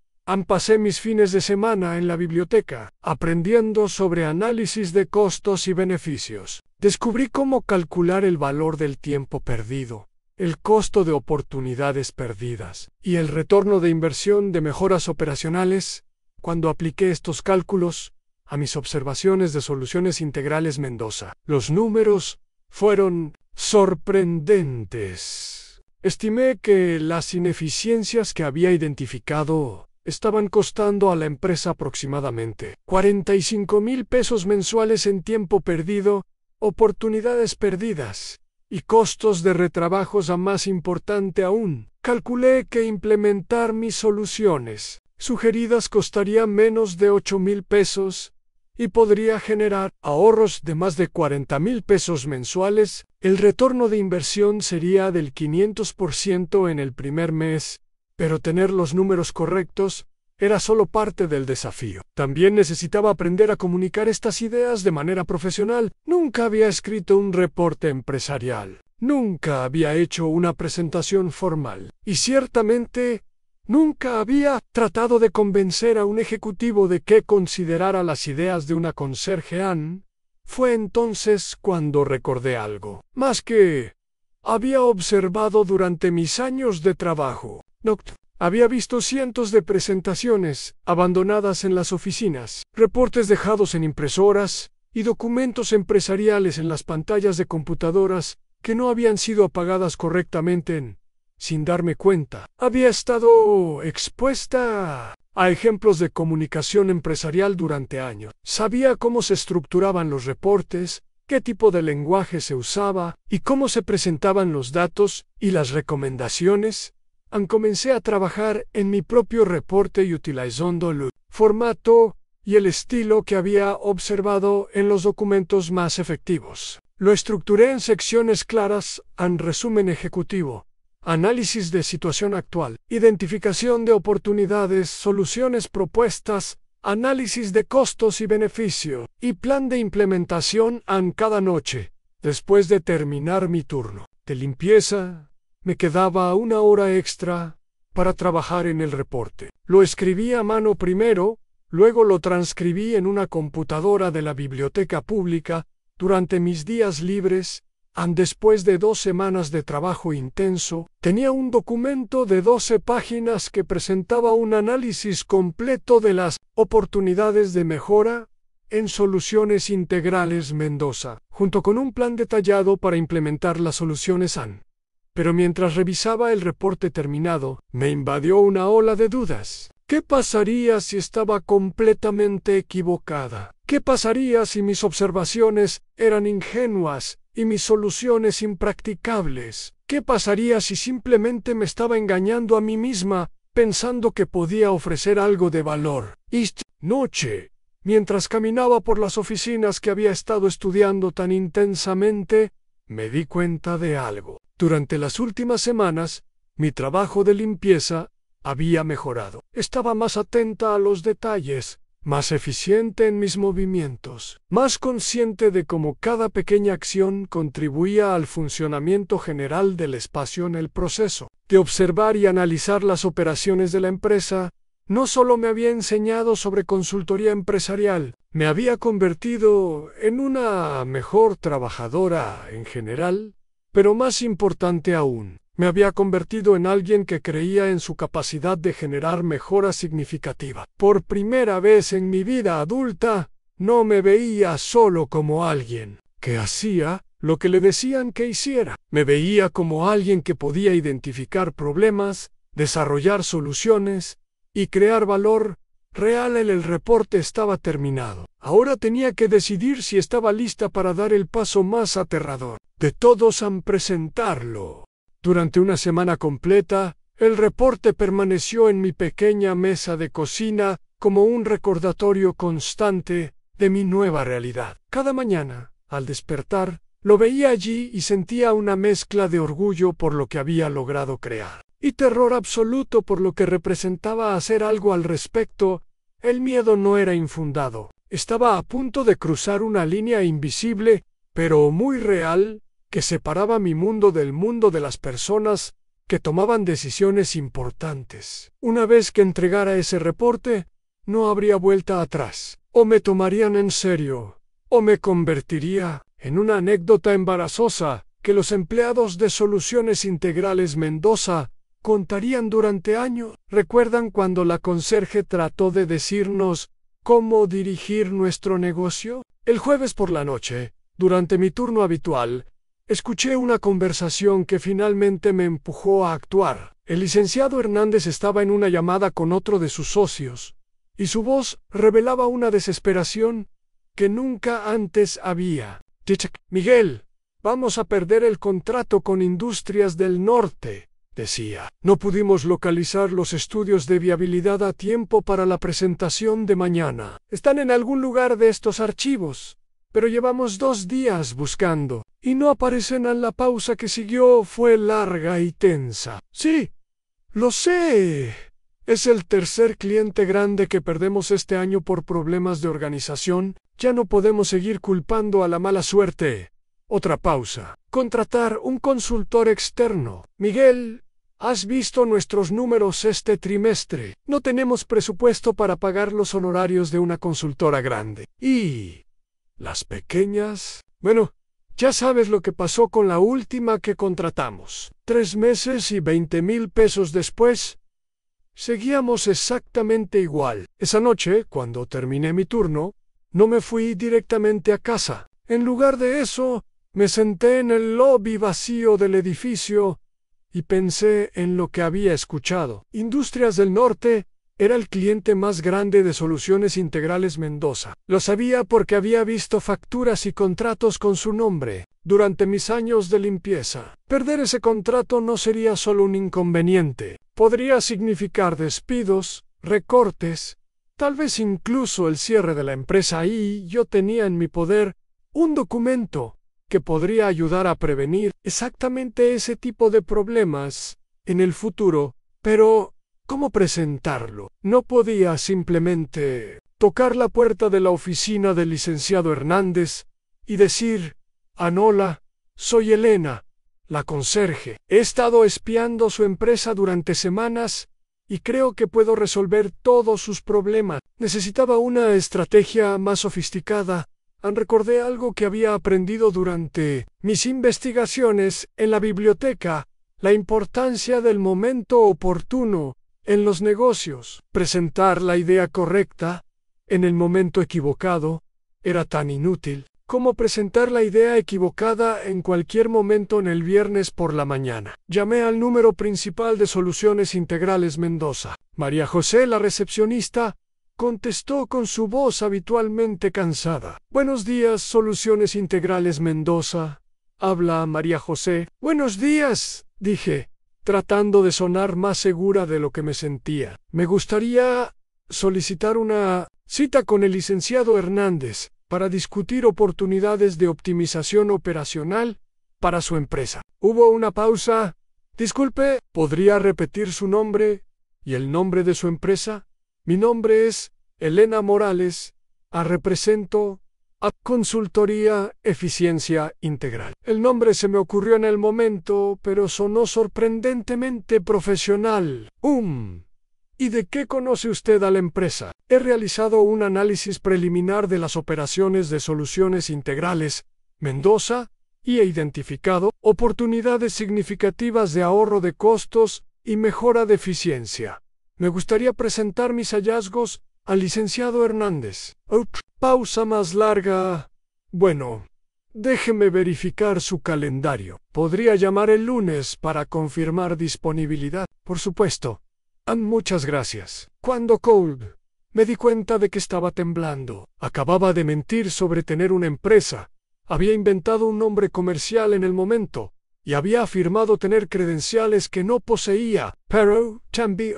Pasé mis fines de semana en la biblioteca, aprendiendo sobre análisis de costos y beneficios. Descubrí cómo calcular el valor del tiempo perdido, el costo de oportunidades perdidas y el retorno de inversión de mejoras operacionales. Cuando apliqué estos cálculos a mis observaciones de soluciones integrales Mendoza, los números fueron sorprendentes. Estimé que las ineficiencias que había identificado estaban costando a la empresa aproximadamente 45,000 pesos mensuales en tiempo perdido, oportunidades perdidas y costos de retrabajos. A más importante aún, calculé que implementar mis soluciones sugeridas costaría menos de 8,000 pesos y podría generar ahorros de más de 40,000 pesos mensuales. El retorno de inversión sería del 500% en el primer mes, pero tener los números correctos era solo parte del desafío. También necesitaba aprender a comunicar estas ideas de manera profesional. Nunca había escrito un reporte empresarial. Nunca había hecho una presentación formal. Y ciertamente nunca había tratado de convencer a un ejecutivo de que considerara las ideas de una conserje Anne. Fue entonces cuando recordé algo más que había observado durante mis años de trabajo. Había visto cientos de presentaciones abandonadas en las oficinas, reportes dejados en impresoras y documentos empresariales en las pantallas de computadoras que no habían sido apagadas correctamente sin darme cuenta. Había estado expuesta a ejemplos de comunicación empresarial durante años. Sabía cómo se estructuraban los reportes, qué tipo de lenguaje se usaba y cómo se presentaban los datos y las recomendaciones. Comencé a trabajar en mi propio reporte y utilizando el formato y el estilo que había observado en los documentos más efectivos. Lo estructuré en secciones claras: resumen ejecutivo, análisis de situación actual, identificación de oportunidades, soluciones propuestas, análisis de costos y beneficio, y plan de implementación. Cada noche, después de terminar mi turno de limpieza, me quedaba una hora extra para trabajar en el reporte. Lo escribí a mano primero, luego lo transcribí en una computadora de la biblioteca pública durante mis días libres. Después de 2 semanas de trabajo intenso, tenía un documento de 12 páginas que presentaba un análisis completo de las oportunidades de mejora en Soluciones Integrales Mendoza, junto con un plan detallado para implementar las soluciones ANE. Pero mientras revisaba el reporte terminado, me invadió una ola de dudas. ¿Qué pasaría si estaba completamente equivocada? ¿Qué pasaría si mis observaciones eran ingenuas y mis soluciones impracticables? ¿Qué pasaría si simplemente me estaba engañando a mí misma, pensando que podía ofrecer algo de valor? Esta noche, mientras caminaba por las oficinas que había estado estudiando tan intensamente, me di cuenta de algo. Durante las últimas semanas, mi trabajo de limpieza había mejorado. Estaba más atenta a los detalles, más eficiente en mis movimientos, más consciente de cómo cada pequeña acción contribuía al funcionamiento general del espacio. En el proceso de observar y analizar las operaciones de la empresa, no solo me había enseñado sobre consultoría empresarial, me había convertido en una mejor trabajadora en general, pero más importante aún, me había convertido en alguien que creía en su capacidad de generar mejora significativa. Por primera vez en mi vida adulta, no me veía solo como alguien que hacía lo que le decían que hiciera. Me veía como alguien que podía identificar problemas, desarrollar soluciones y crear valor real. El reporte estaba terminado. Ahora tenía que decidir si estaba lista para dar el paso más aterrador de todos: presentarlo. Durante una semana completa, el reporte permaneció en mi pequeña mesa de cocina como un recordatorio constante de mi nueva realidad. Cada mañana, al despertar, lo veía allí y sentía una mezcla de orgullo por lo que había logrado crear y terror absoluto por lo que representaba hacer algo al respecto. El miedo no era infundado. Estaba a punto de cruzar una línea invisible, pero muy real, que separaba mi mundo del mundo de las personas que tomaban decisiones importantes. Una vez que entregara ese reporte, no habría vuelta atrás. O me tomarían en serio, o me convertiría en una anécdota embarazosa que los empleados de Soluciones Integrales Mendoza contarían durante años. ¿Recuerdan cuando la conserje trató de decirnos cómo dirigir nuestro negocio? El jueves por la noche, durante mi turno habitual, escuché una conversación que finalmente me empujó a actuar. El licenciado Hernández estaba en una llamada con otro de sus socios, y su voz revelaba una desesperación que nunca antes había. Miguel, vamos a perder el contrato con Industrias del Norte, decía. No pudimos localizar los estudios de viabilidad a tiempo para la presentación de mañana. Están en algún lugar de estos archivos, pero llevamos 2 días buscando, y no aparecen. La pausa que siguió fue larga y tensa. Sí, lo sé. Es el tercer cliente grande que perdemos este año por problemas de organización. Ya no podemos seguir culpando a la mala suerte. Otra pausa. Contratar un consultor externo. Miguel, ¿has visto nuestros números este trimestre? No tenemos presupuesto para pagar los honorarios de una consultora grande. ¿Y las pequeñas? Bueno, ya sabes lo que pasó con la última que contratamos. 3 meses y 20,000 pesos después, seguíamos exactamente igual. Esa noche, cuando terminé mi turno, no me fui directamente a casa. En lugar de eso, me senté en el lobby vacío del edificio y pensé en lo que había escuchado. Industrias del Norte era el cliente más grande de Soluciones Integrales Mendoza. Lo sabía porque había visto facturas y contratos con su nombre durante mis años de limpieza. Perder ese contrato no sería solo un inconveniente. Podría significar despidos, recortes, tal vez incluso el cierre de la empresa, y yo tenía en mi poder un documento que podría ayudar a prevenir exactamente ese tipo de problemas en el futuro. Pero ¿cómo presentarlo? No podía simplemente tocar la puerta de la oficina del licenciado Hernández y decir: «Hola, soy Elena, la conserje. He estado espiando su empresa durante semanas y creo que puedo resolver todos sus problemas». Necesitaba una estrategia más sofisticada. Recordé algo que había aprendido durante mis investigaciones en la biblioteca: la importancia del momento oportuno en los negocios. Presentar la idea correcta en el momento equivocado era tan inútil como presentar la idea equivocada en cualquier momento en el viernes por la mañana. Llamé al número principal de Soluciones Integrales Mendoza. María José, la recepcionista, contestó con su voz habitualmente cansada. «Buenos días, Soluciones Integrales Mendoza. Habla María José». «Buenos días», dije, tratando de sonar más segura de lo que me sentía. «Me gustaría solicitar una cita con el licenciado Hernández para discutir oportunidades de optimización operacional para su empresa». Hubo una pausa. «Disculpe, ¿podría repetir su nombre y el nombre de su empresa?» «Mi nombre es Elena Morales. Represento a Consultoría Eficiencia Integral». El nombre se me ocurrió en el momento, pero sonó sorprendentemente profesional. ¿Y de qué conoce usted a la empresa?» «He realizado un análisis preliminar de las operaciones de Soluciones Integrales Mendoza y he identificado oportunidades significativas de ahorro de costos y mejora de eficiencia. Me gustaría presentar mis hallazgos al licenciado Hernández». Pausa más larga. «Bueno, déjeme verificar su calendario. ¿Podría llamar el lunes para confirmar disponibilidad?» «Por supuesto. Muchas gracias». Cuando Cold me di cuenta de que estaba temblando. Acababa de mentir sobre tener una empresa. Había inventado un nombre comercial en el momento y había afirmado tener credenciales que no poseía. Pero también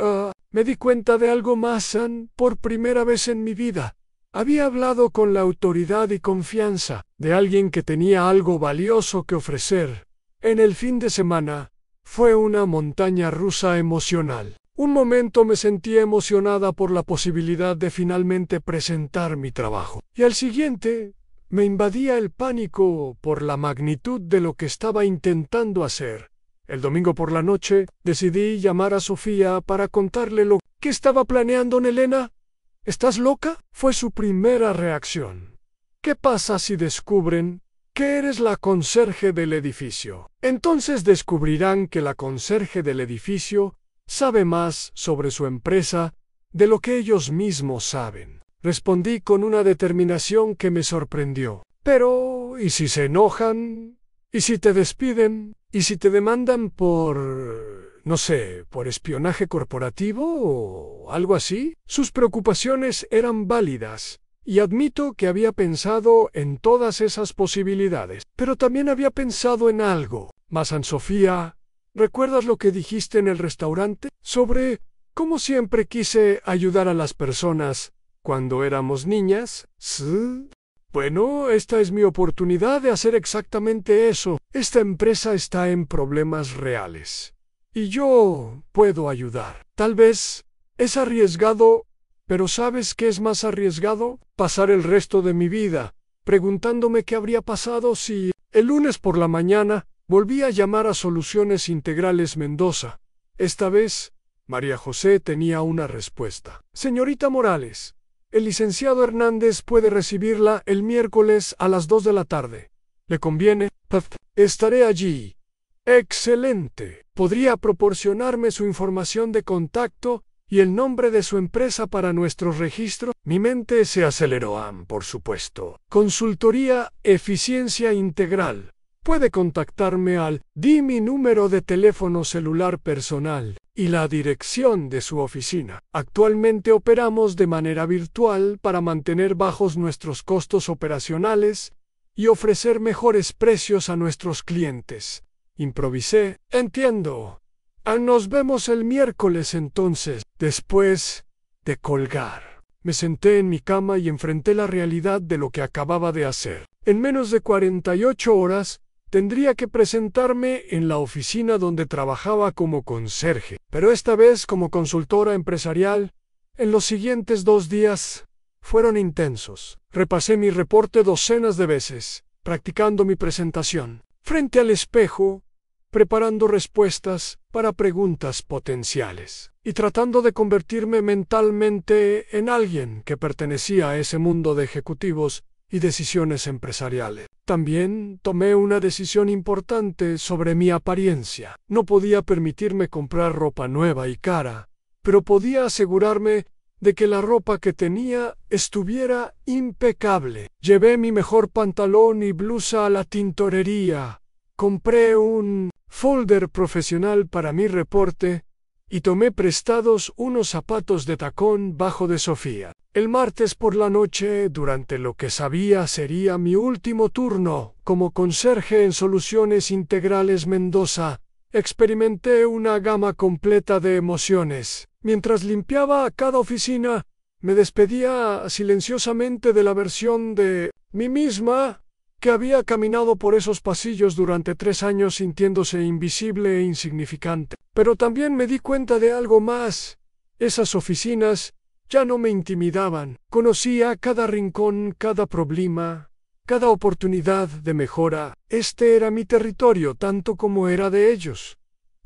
me di cuenta de algo más. Por primera vez en mi vida había hablado con la autoridad y confianza de alguien que tenía algo valioso que ofrecer. En el fin de semana fue una montaña rusa emocional. Un momento me sentí emocionada por la posibilidad de finalmente presentar mi trabajo, y al siguiente me invadía el pánico por la magnitud de lo que estaba intentando hacer. El domingo por la noche decidí llamar a Sofía para contarle lo que estaba planeando. «Elena, ¿estás loca?», fue su primera reacción. «¿Qué pasa si descubren que eres la conserje del edificio? Entonces descubrirán que la conserje del edificio sabe más sobre su empresa de lo que ellos mismos saben». Respondí con una determinación que me sorprendió. «Pero, ¿y si se enojan ¿Y si te despiden? ¿Y si te demandan por, no sé, por espionaje corporativo o algo así? Sus preocupaciones eran válidas, y admito que había pensado en todas esas posibilidades. Pero también había pensado en algo. Mas, Sofía, ¿recuerdas lo que dijiste en el restaurante? Sobre cómo siempre quise ayudar a las personas cuando éramos niñas. ¿Sí? Bueno, esta es mi oportunidad de hacer exactamente eso. Esta empresa está en problemas reales. Y yo puedo ayudar. Tal vez es arriesgado, pero ¿sabes qué es más arriesgado? Pasar el resto de mi vida preguntándome qué habría pasado si, el lunes por la mañana, volví a llamar a Soluciones Integrales Mendoza. Esta vez, María José tenía una respuesta. Señorita Morales, el licenciado Hernández puede recibirla el miércoles a las 2 de la tarde. ¿Le conviene? Estaré allí. Excelente. ¿Podría proporcionarme su información de contacto y el nombre de su empresa para nuestro registro? Mi mente se aceleró. Por supuesto. Consultoría Eficiencia Integral. Puede contactarme al... Di mi número de teléfono celular personal y la dirección de su oficina. Actualmente operamos de manera virtual para mantener bajos nuestros costos operacionales y ofrecer mejores precios a nuestros clientes. Improvisé. Entiendo. Nos vemos el miércoles entonces. Después de colgar, me senté en mi cama y enfrenté la realidad de lo que acababa de hacer. En menos de 48 horas, tendría que presentarme en la oficina donde trabajaba como conserje, pero esta vez como consultora empresarial. En los siguientes 2 días fueron intensos. Repasé mi reporte docenas de veces, practicando mi presentación, frente al espejo, preparando respuestas para preguntas potenciales, y tratando de convertirme mentalmente en alguien que pertenecía a ese mundo de ejecutivos y decisiones empresariales. También tomé una decisión importante sobre mi apariencia. No podía permitirme comprar ropa nueva y cara, pero podía asegurarme de que la ropa que tenía estuviera impecable. Llevé mi mejor pantalón y blusa a la tintorería. Compré un folder profesional para mi reporte y tomé prestados unos zapatos de tacón bajo de Sofía. El martes por la noche, durante lo que sabía sería mi último turno como conserje en Soluciones Integrales Mendoza, experimenté una gama completa de emociones. Mientras limpiaba cada oficina, me despedía silenciosamente de la versión de mí misma que había caminado por esos pasillos durante 3 años sintiéndose invisible e insignificante. Pero también me di cuenta de algo más. Esas oficinas ya no me intimidaban. Conocía cada rincón, cada problema, cada oportunidad de mejora. Este era mi territorio tanto como era de ellos.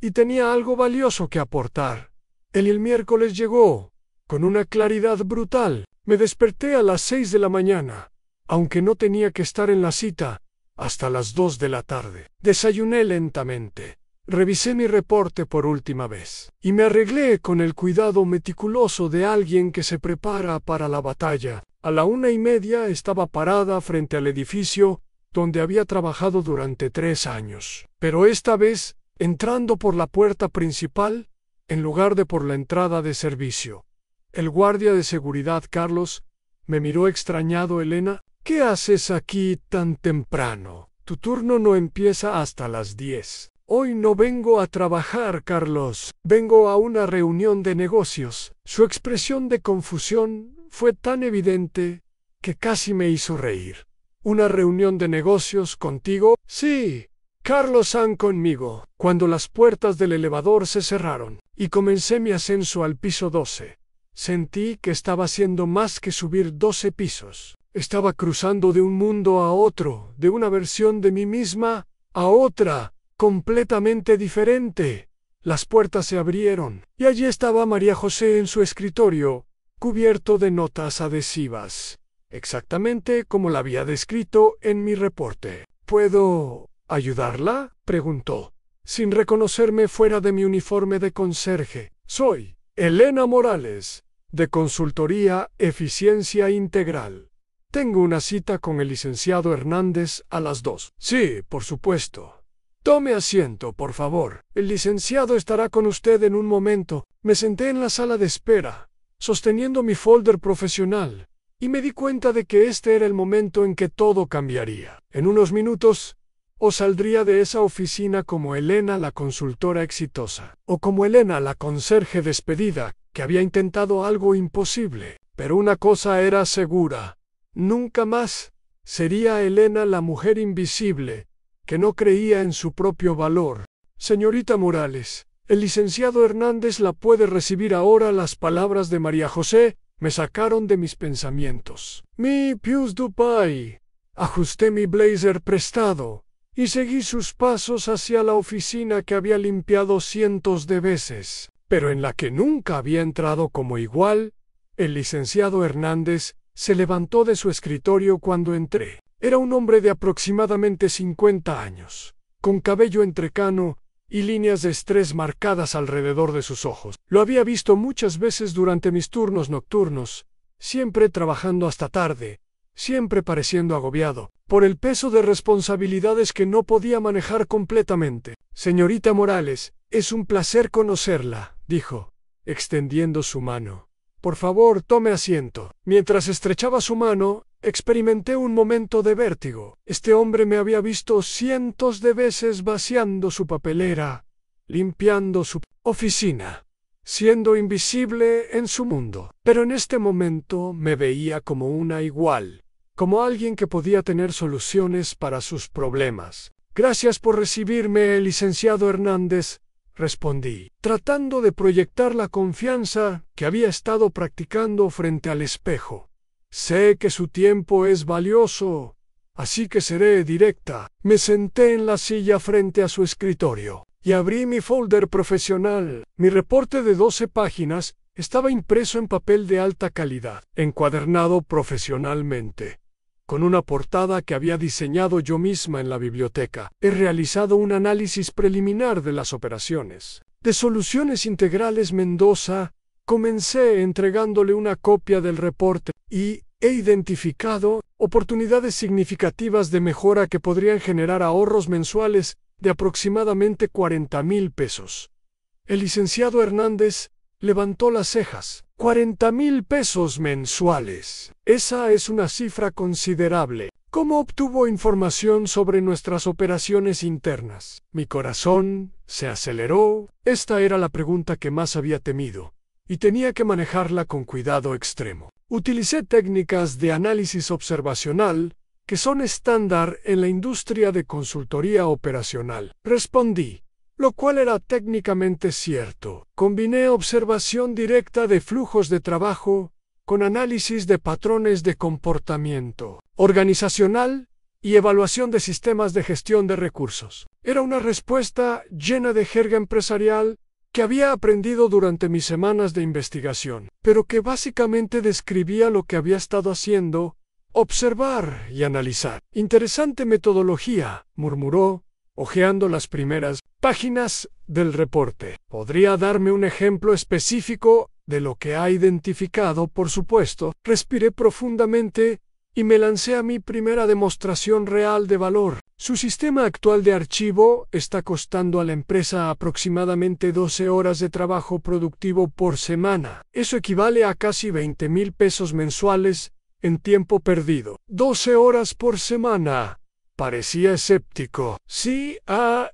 Y tenía algo valioso que aportar. El miércoles llegó, con una claridad brutal. Me desperté a las 6 de la mañana, aunque no tenía que estar en la cita hasta las 2 de la tarde. Desayuné lentamente. Revisé mi reporte por última vez, y me arreglé con el cuidado meticuloso de alguien que se prepara para la batalla. A la 1:30 estaba parada frente al edificio donde había trabajado durante 3 años. Pero esta vez, entrando por la puerta principal, en lugar de por la entrada de servicio. El guardia de seguridad, Carlos, me miró extrañado. Elena, ¿qué haces aquí tan temprano? Tu turno no empieza hasta las 10. Hoy no vengo a trabajar, Carlos. Vengo a una reunión de negocios. Su expresión de confusión fue tan evidente que casi me hizo reír. ¿Una reunión de negocios contigo? Sí, Carlos San conmigo. Cuando las puertas del elevador se cerraron y comencé mi ascenso al piso 12, sentí que estaba haciendo más que subir 12 pisos. Estaba cruzando de un mundo a otro, de una versión de mí misma a otra, completamente diferente. Las puertas se abrieron, y allí estaba María José en su escritorio, cubierto de notas adhesivas, exactamente como la había descrito en mi reporte. ¿Puedo ayudarla?, preguntó, sin reconocerme fuera de mi uniforme de conserje. Soy Elena Morales, de Consultoría Eficiencia Integral. Tengo una cita con el licenciado Hernández a las 2. Sí, por supuesto. Tome asiento, por favor. El licenciado estará con usted en un momento. Me senté en la sala de espera, sosteniendo mi folder profesional, y me di cuenta de que este era el momento en que todo cambiaría. En unos minutos, o saldría de esa oficina como Elena la consultora exitosa, o como Elena la conserje despedida, que había intentado algo imposible. Pero una cosa era segura: nunca más sería Elena la mujer invisible, que no creía en su propio valor. Señorita Morales, el licenciado Hernández la puede recibir ahora. Las palabras de María José me sacaron de mis pensamientos. Mi pius du pai. Ajusté mi blazer prestado y seguí sus pasos hacia la oficina que había limpiado cientos de veces, pero en la que nunca había entrado como igual. El licenciado Hernández se levantó de su escritorio cuando entré. Era un hombre de aproximadamente 50 años, con cabello entrecano y líneas de estrés marcadas alrededor de sus ojos. Lo había visto muchas veces durante mis turnos nocturnos, siempre trabajando hasta tarde, siempre pareciendo agobiado por el peso de responsabilidades que no podía manejar completamente. Señorita Morales, es un placer conocerla, dijo, extendiendo su mano. Por favor, tome asiento. Mientras estrechaba su mano, experimenté un momento de vértigo. Este hombre me había visto cientos de veces vaciando su papelera, limpiando su oficina, siendo invisible en su mundo. Pero en este momento me veía como una igual, como alguien que podía tener soluciones para sus problemas. Gracias por recibirme, licenciado Hernández, respondí, tratando de proyectar la confianza que había estado practicando frente al espejo. Sé que su tiempo es valioso, así que seré directa. Me senté en la silla frente a su escritorio y abrí mi folder profesional. Mi reporte de 12 páginas estaba impreso en papel de alta calidad, encuadernado profesionalmente, con una portada que había diseñado yo misma en la biblioteca. He realizado un análisis preliminar de las operaciones de Soluciones Integrales Mendoza. Comencé entregándole una copia del reporte y he identificado oportunidades significativas de mejora que podrían generar ahorros mensuales de aproximadamente 40,000 pesos. El licenciado Hernández levantó las cejas. 40,000 pesos mensuales. Esa es una cifra considerable. ¿Cómo obtuvo información sobre nuestras operaciones internas? Mi corazón se aceleró. Esta era la pregunta que más había temido, y tenía que manejarla con cuidado extremo. Utilicé técnicas de análisis observacional que son estándar en la industria de consultoría operacional, respondí, lo cual era técnicamente cierto. Combiné observación directa de flujos de trabajo con análisis de patrones de comportamiento organizacional y evaluación de sistemas de gestión de recursos. Era una respuesta llena de jerga empresarial que había aprendido durante mis semanas de investigación, pero que básicamente describía lo que había estado haciendo: observar y analizar. Interesante metodología, murmuró, hojeando las primeras páginas del reporte. ¿Podría darme un ejemplo específico de lo que ha identificado? Por supuesto. Respiré profundamente y me lancé a mi primera demostración real de valor. Su sistema actual de archivo está costando a la empresa aproximadamente 12 horas de trabajo productivo por semana. Eso equivale a casi 20,000 pesos mensuales en tiempo perdido. 12 horas por semana. Parecía escéptico. Sí,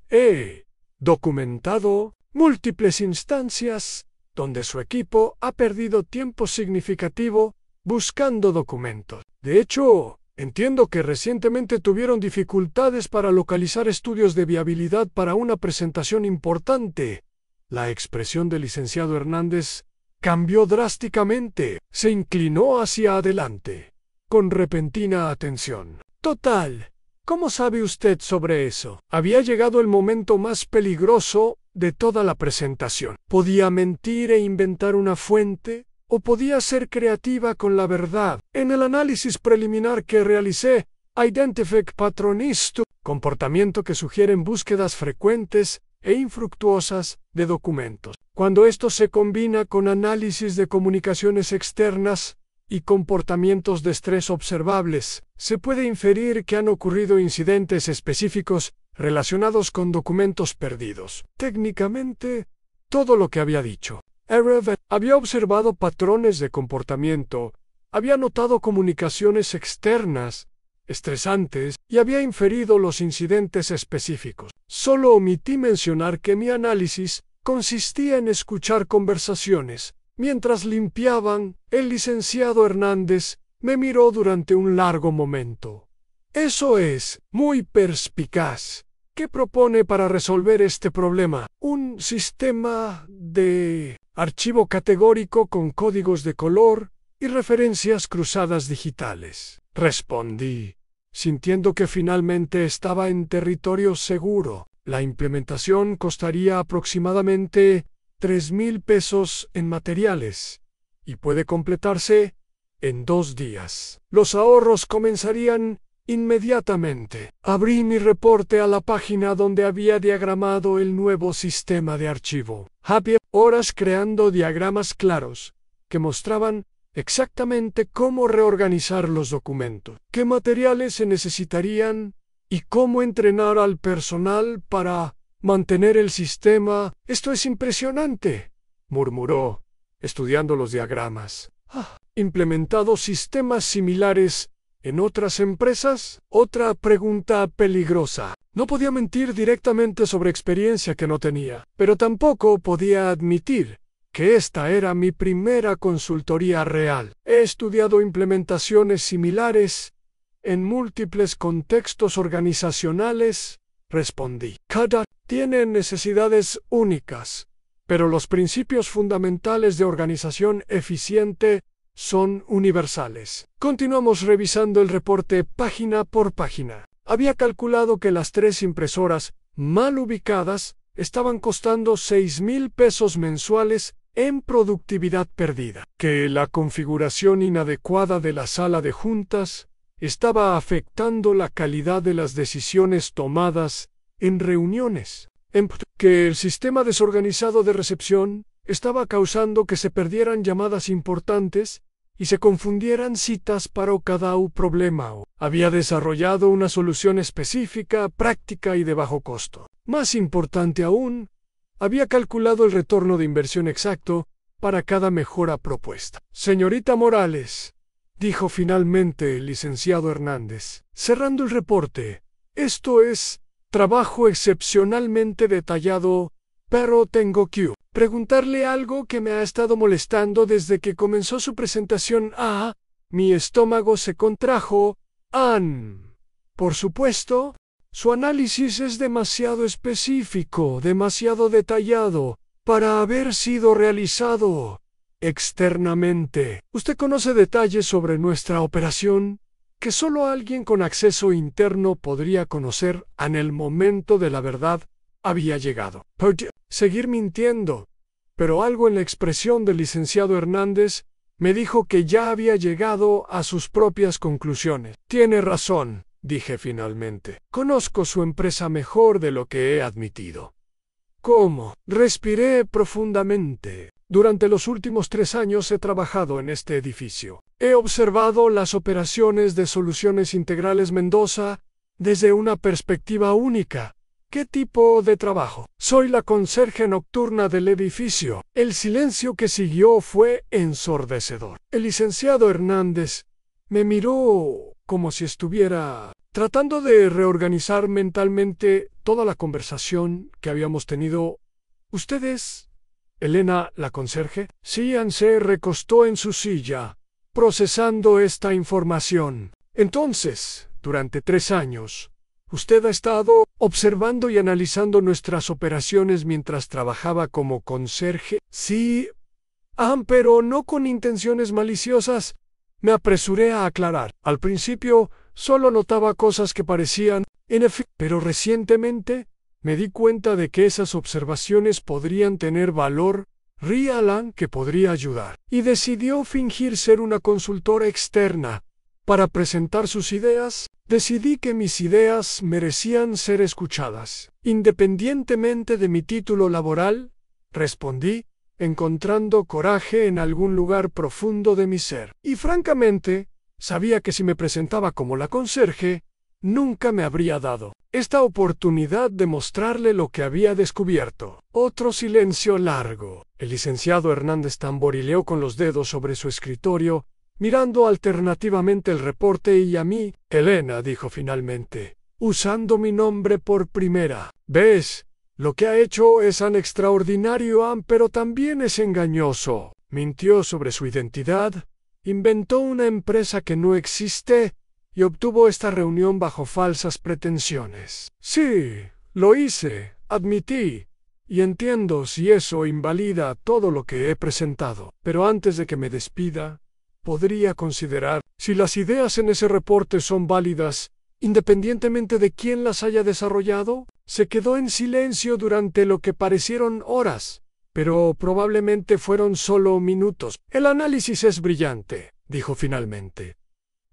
he documentado múltiples instancias donde su equipo ha perdido tiempo significativo buscando documentos. De hecho, entiendo que recientemente tuvieron dificultades para localizar estudios de viabilidad para una presentación importante. La expresión del licenciado Hernández cambió drásticamente. Se inclinó hacia adelante, con repentina atención. Total. ¿Cómo sabe usted sobre eso? Había llegado el momento más peligroso de toda la presentación. ¿Podía mentir e inventar una fuente? ¿O podía ser creativa con la verdad? En el análisis preliminar que realicé, identifiqué patrones, comportamiento que sugieren búsquedas frecuentes e infructuosas de documentos. Cuando esto se combina con análisis de comunicaciones externas y comportamientos de estrés observables, se puede inferir que han ocurrido incidentes específicos relacionados con documentos perdidos. Técnicamente, todo lo que había dicho. Erev había observado patrones de comportamiento, había notado comunicaciones externas, estresantes, y había inferido los incidentes específicos. Solo omití mencionar que mi análisis consistía en escuchar conversaciones. Mientras limpiaban, el licenciado Hernández me miró durante un largo momento. Eso es muy perspicaz. ¿Qué propone para resolver este problema? Un sistema de archivo categórico con códigos de color y referencias cruzadas digitales. Respondí, sintiendo que finalmente estaba en territorio seguro. La implementación costaría aproximadamente 3,000 pesos en materiales y puede completarse en 2 días. Los ahorros comenzarían inmediatamente. Abrí mi reporte a la página donde había diagramado el nuevo sistema de archivo. Había horas creando diagramas claros que mostraban exactamente cómo reorganizar los documentos, qué materiales se necesitarían y cómo entrenar al personal para mantener el sistema. Esto es impresionante, murmuró, estudiando los diagramas. ¿Implementado sistemas similares en otras empresas? Otra pregunta peligrosa. No podía mentir directamente sobre experiencia que no tenía, pero tampoco podía admitir que esta era mi primera consultoría real. He estudiado implementaciones similares en múltiples contextos organizacionales, respondí. Cada tiene necesidades únicas, pero los principios fundamentales de organización eficiente son universales. Continuamos revisando el reporte página por página. Había calculado que las 3 impresoras mal ubicadas estaban costando 6,000 pesos mensuales en productividad perdida, que la configuración inadecuada de la sala de juntas estaba afectando la calidad de las decisiones tomadas en reuniones, que el sistema desorganizado de recepción estaba causando que se perdieran llamadas importantes y se confundieran citas para cada problema. Había desarrollado una solución específica, práctica y de bajo costo. Más importante aún, había calculado el retorno de inversión exacto para cada mejora propuesta. Señorita Morales, dijo finalmente el licenciado Hernández, cerrando el reporte, esto es trabajo excepcionalmente detallado, pero tengo que preguntarle algo que me ha estado molestando desde que comenzó su presentación. Mi estómago se contrajo. Por supuesto, su análisis es demasiado específico, demasiado detallado, para haber sido realizado externamente. Usted conoce detalles sobre nuestra operación que solo alguien con acceso interno podría conocer en el momento de la verdad había llegado. Podía seguir mintiendo, pero algo en la expresión del licenciado Hernández me dijo que ya había llegado a sus propias conclusiones. Tiene razón, dije finalmente. Conozco su empresa mejor de lo que he admitido. ¿Cómo? Respiré profundamente. Durante los últimos 3 años he trabajado en este edificio. He observado las operaciones de Soluciones Integrales Mendoza desde una perspectiva única. ¿Qué tipo de trabajo? Soy la conserje nocturna del edificio. El silencio que siguió fue ensordecedor. El licenciado Hernández me miró como si estuviera tratando de reorganizar mentalmente toda la conversación que habíamos tenido. ¿Usted es Elena, la conserje? Sí, se recostó en su silla, procesando esta información. Entonces, durante 3 años, usted ha estado observando y analizando nuestras operaciones mientras trabajaba como conserje. Sí, pero no con intenciones maliciosas. Me apresuré a aclarar. Al principio, solo notaba cosas que parecían pero recientemente me di cuenta de que esas observaciones podrían tener valor real que podría ayudar. Y decidió fingir ser una consultora externa para presentar sus ideas. Decidí que mis ideas merecían ser escuchadas. Independientemente de mi título laboral, respondí, encontrando coraje en algún lugar profundo de mi ser. Y francamente, sabía que si me presentaba como la conserje, nunca me habría dado esta oportunidad de mostrarle lo que había descubierto. Otro silencio largo. El licenciado Hernández tamborileó con los dedos sobre su escritorio, mirando alternativamente el reporte y a mí. Elena, dijo finalmente, usando mi nombre por primera vez, lo que ha hecho es tan extraordinario, pero también es engañoso. Mintió sobre su identidad, inventó una empresa que no existe y obtuvo esta reunión bajo falsas pretensiones. Sí, lo hice, admití, y entiendo si eso invalida todo lo que he presentado. Pero antes de que me despida, podría considerar si las ideas en ese reporte son válidas, independientemente de quién las haya desarrollado. Se quedó en silencio durante lo que parecieron horas, pero probablemente fueron solo minutos. El análisis es brillante, dijo finalmente.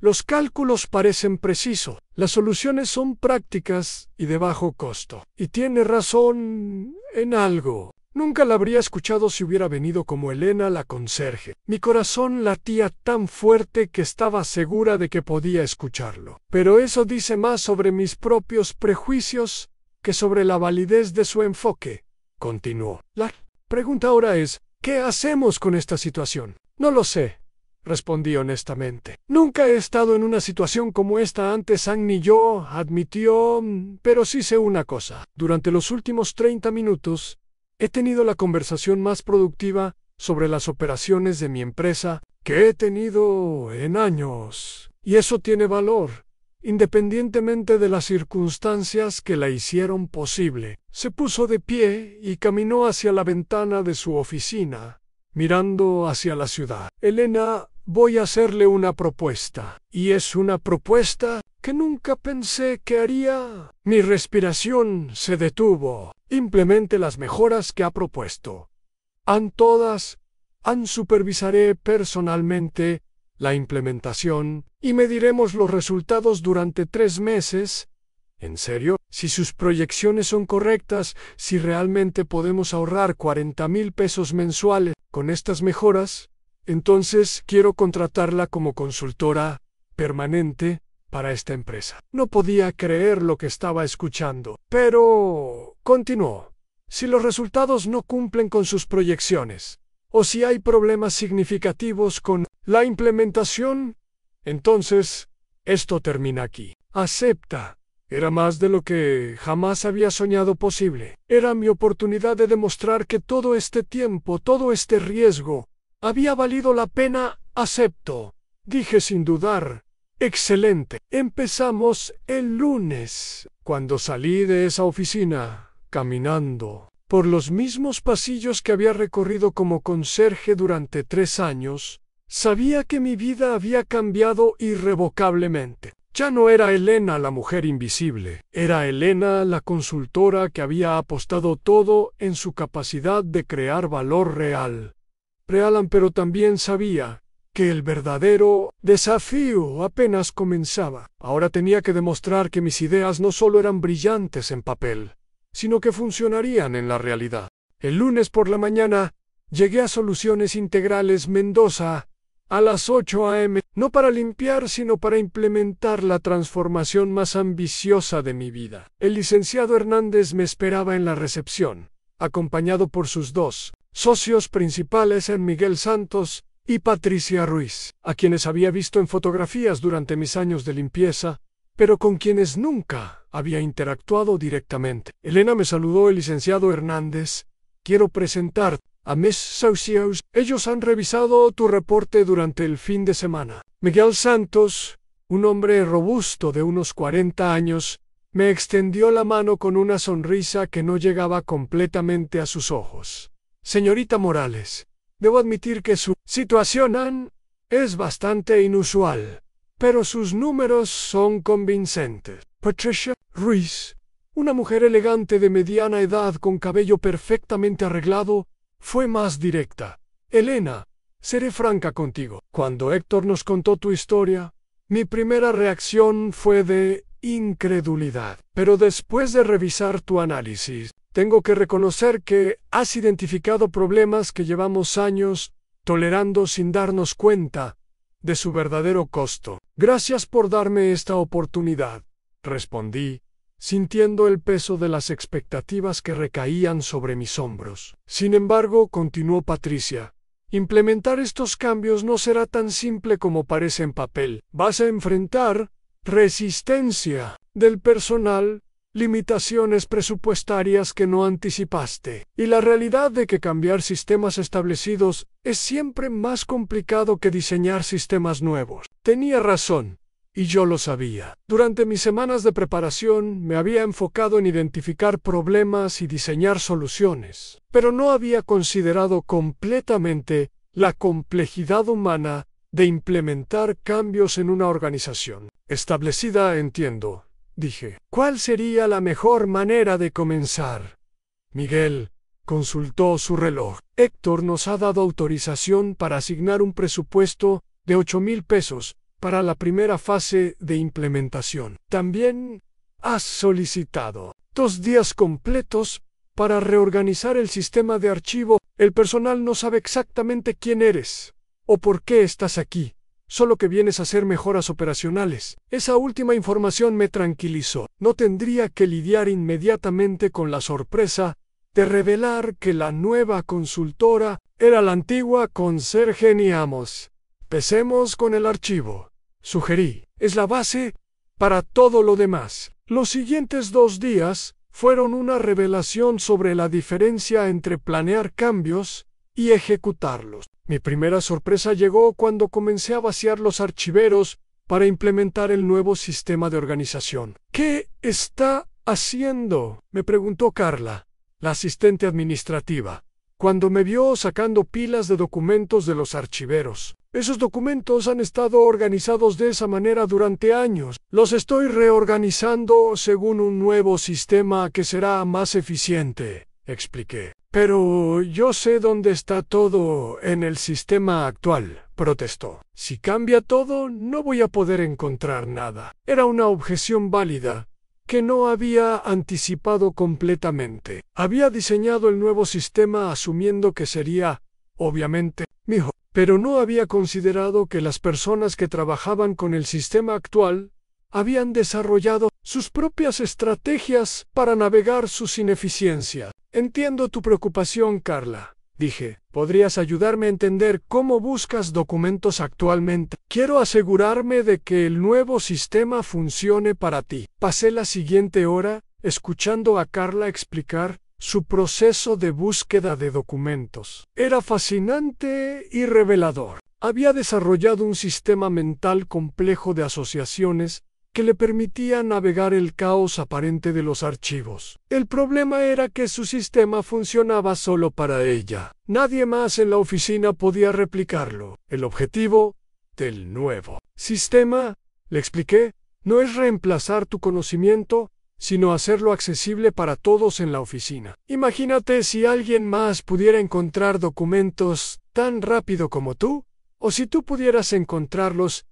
Los cálculos parecen precisos, las soluciones son prácticas y de bajo costo. Y tiene razón en algo. Nunca la habría escuchado si hubiera venido como Elena la conserje. Mi corazón latía tan fuerte que estaba segura de que podía escucharlo. Pero eso dice más sobre mis propios prejuicios que sobre la validez de su enfoque, continuó. La pregunta ahora es, ¿qué hacemos con esta situación? No lo sé, respondí honestamente. Nunca he estado en una situación como esta antes, ni yo, admitió, pero sí sé una cosa. Durante los últimos 30 minutos, he tenido la conversación más productiva sobre las operaciones de mi empresa que he tenido en años. Y eso tiene valor, independientemente de las circunstancias que la hicieron posible. Se puso de pie y caminó hacia la ventana de su oficina, mirando hacia la ciudad. Elena, voy a hacerle una propuesta. Y es una propuesta que nunca pensé que haría. Mi respiración se detuvo. Implemente las mejoras que ha propuesto. Supervisaré personalmente la implementación y mediremos los resultados durante 3 meses. ¿En serio? Si sus proyecciones son correctas, si realmente podemos ahorrar 40,000 pesos mensuales con estas mejoras, entonces quiero contratarla como consultora permanente para esta empresa. No podía creer lo que estaba escuchando. Pero, continuó, si los resultados no cumplen con sus proyecciones, o si hay problemas significativos con la implementación, entonces, esto termina aquí. Acepta. Era más de lo que jamás había soñado posible. Era mi oportunidad de demostrar que todo este tiempo, todo este riesgo, había valido la pena. Acepto, dije sin dudar. Excelente. Empezamos el lunes. Cuando salí de esa oficina, caminando por los mismos pasillos que había recorrido como conserje durante 3 años, sabía que mi vida había cambiado irrevocablemente. Ya no era Elena la mujer invisible, era Elena la consultora que había apostado todo en su capacidad de crear valor real. Pero también sabía que el verdadero desafío apenas comenzaba. Ahora tenía que demostrar que mis ideas no solo eran brillantes en papel, sino que funcionarían en la realidad. El lunes por la mañana, llegué a Soluciones Integrales Mendoza a las 8 a.m., no para limpiar, sino para implementar la transformación más ambiciosa de mi vida. El licenciado Hernández me esperaba en la recepción, acompañado por sus 2 socios principales, Miguel Santos y Patricia Ruiz, a quienes había visto en fotografías durante mis años de limpieza, pero con quienes nunca había interactuado directamente. Elena, me saludó el licenciado Hernández. Quiero presentar a mis socios. Ellos han revisado tu reporte durante el fin de semana. Miguel Santos, un hombre robusto de unos 40 años, me extendió la mano con una sonrisa que no llegaba completamente a sus ojos. Señorita Morales, debo admitir que su situación es bastante inusual, pero sus números son convincentes. Patricia Ruiz, una mujer elegante de mediana edad con cabello perfectamente arreglado, fue más directa. Elena, seré franca contigo. Cuando Héctor nos contó tu historia, mi primera reacción fue de incredulidad. Pero después de revisar tu análisis, Tengo que reconocer que has identificado problemas que llevamos años tolerando sin darnos cuenta de su verdadero costo. Gracias por darme esta oportunidad, respondí, sintiendo el peso de las expectativas que recaían sobre mis hombros. Sin embargo, continuó Patricia, implementar estos cambios no será tan simple como parece en papel. Vas a enfrentar resistencia del personal, limitaciones presupuestarias que no anticipaste, y la realidad de que cambiar sistemas establecidos es siempre más complicado que diseñar sistemas nuevos. Tenía razón, y yo lo sabía. Durante mis semanas de preparación me había enfocado en identificar problemas y diseñar soluciones, pero no había considerado completamente la complejidad humana de implementar cambios en una organización establecida, entiendo. Dije, ¿cuál sería la mejor manera de comenzar? Miguel consultó su reloj. Héctor nos ha dado autorización para asignar un presupuesto de 8,000 pesos para la primera fase de implementación. También has solicitado 2 días completos para reorganizar el sistema de archivo. El personal no sabe exactamente quién eres o por qué estás aquí. Solo que vienes a hacer mejoras operacionales. Esa última información me tranquilizó. No tendría que lidiar inmediatamente con la sorpresa de revelar que la nueva consultora era la antigua conserje Niamos. Empecemos con el archivo, sugerí. Es la base para todo lo demás. Los siguientes 2 días fueron una revelación sobre la diferencia entre planear cambios y ejecutarlos. Mi primera sorpresa llegó cuando comencé a vaciar los archiveros para implementar el nuevo sistema de organización. ¿Qué está haciendo?, me preguntó Carla, la asistente administrativa, cuando me vio sacando pilas de documentos de los archiveros. Esos documentos han estado organizados de esa manera durante años. Los estoy reorganizando según un nuevo sistema que será más eficiente, expliqué. Pero yo sé dónde está todo en el sistema actual, protestó. Si cambia todo, no voy a poder encontrar nada. Era una objeción válida que no había anticipado completamente. Había diseñado el nuevo sistema asumiendo que sería, obviamente, mejor, pero no había considerado que las personas que trabajaban con el sistema actual habían desarrollado sus propias estrategias para navegar sus ineficiencias. Entiendo tu preocupación, Carla, dije. ¿Podrías ayudarme a entender cómo buscas documentos actualmente? Quiero asegurarme de que el nuevo sistema funcione para ti. Pasé la siguiente hora escuchando a Carla explicar su proceso de búsqueda de documentos. Era fascinante y revelador. Había desarrollado un sistema mental complejo de asociaciones que le permitía navegar el caos aparente de los archivos. El problema era que su sistema funcionaba solo para ella. Nadie más en la oficina podía replicarlo. El objetivo del nuevo sistema, le expliqué, no es reemplazar tu conocimiento, sino hacerlo accesible para todos en la oficina. Imagínate si alguien más pudiera encontrar documentos tan rápido como tú, o si tú pudieras encontrarlos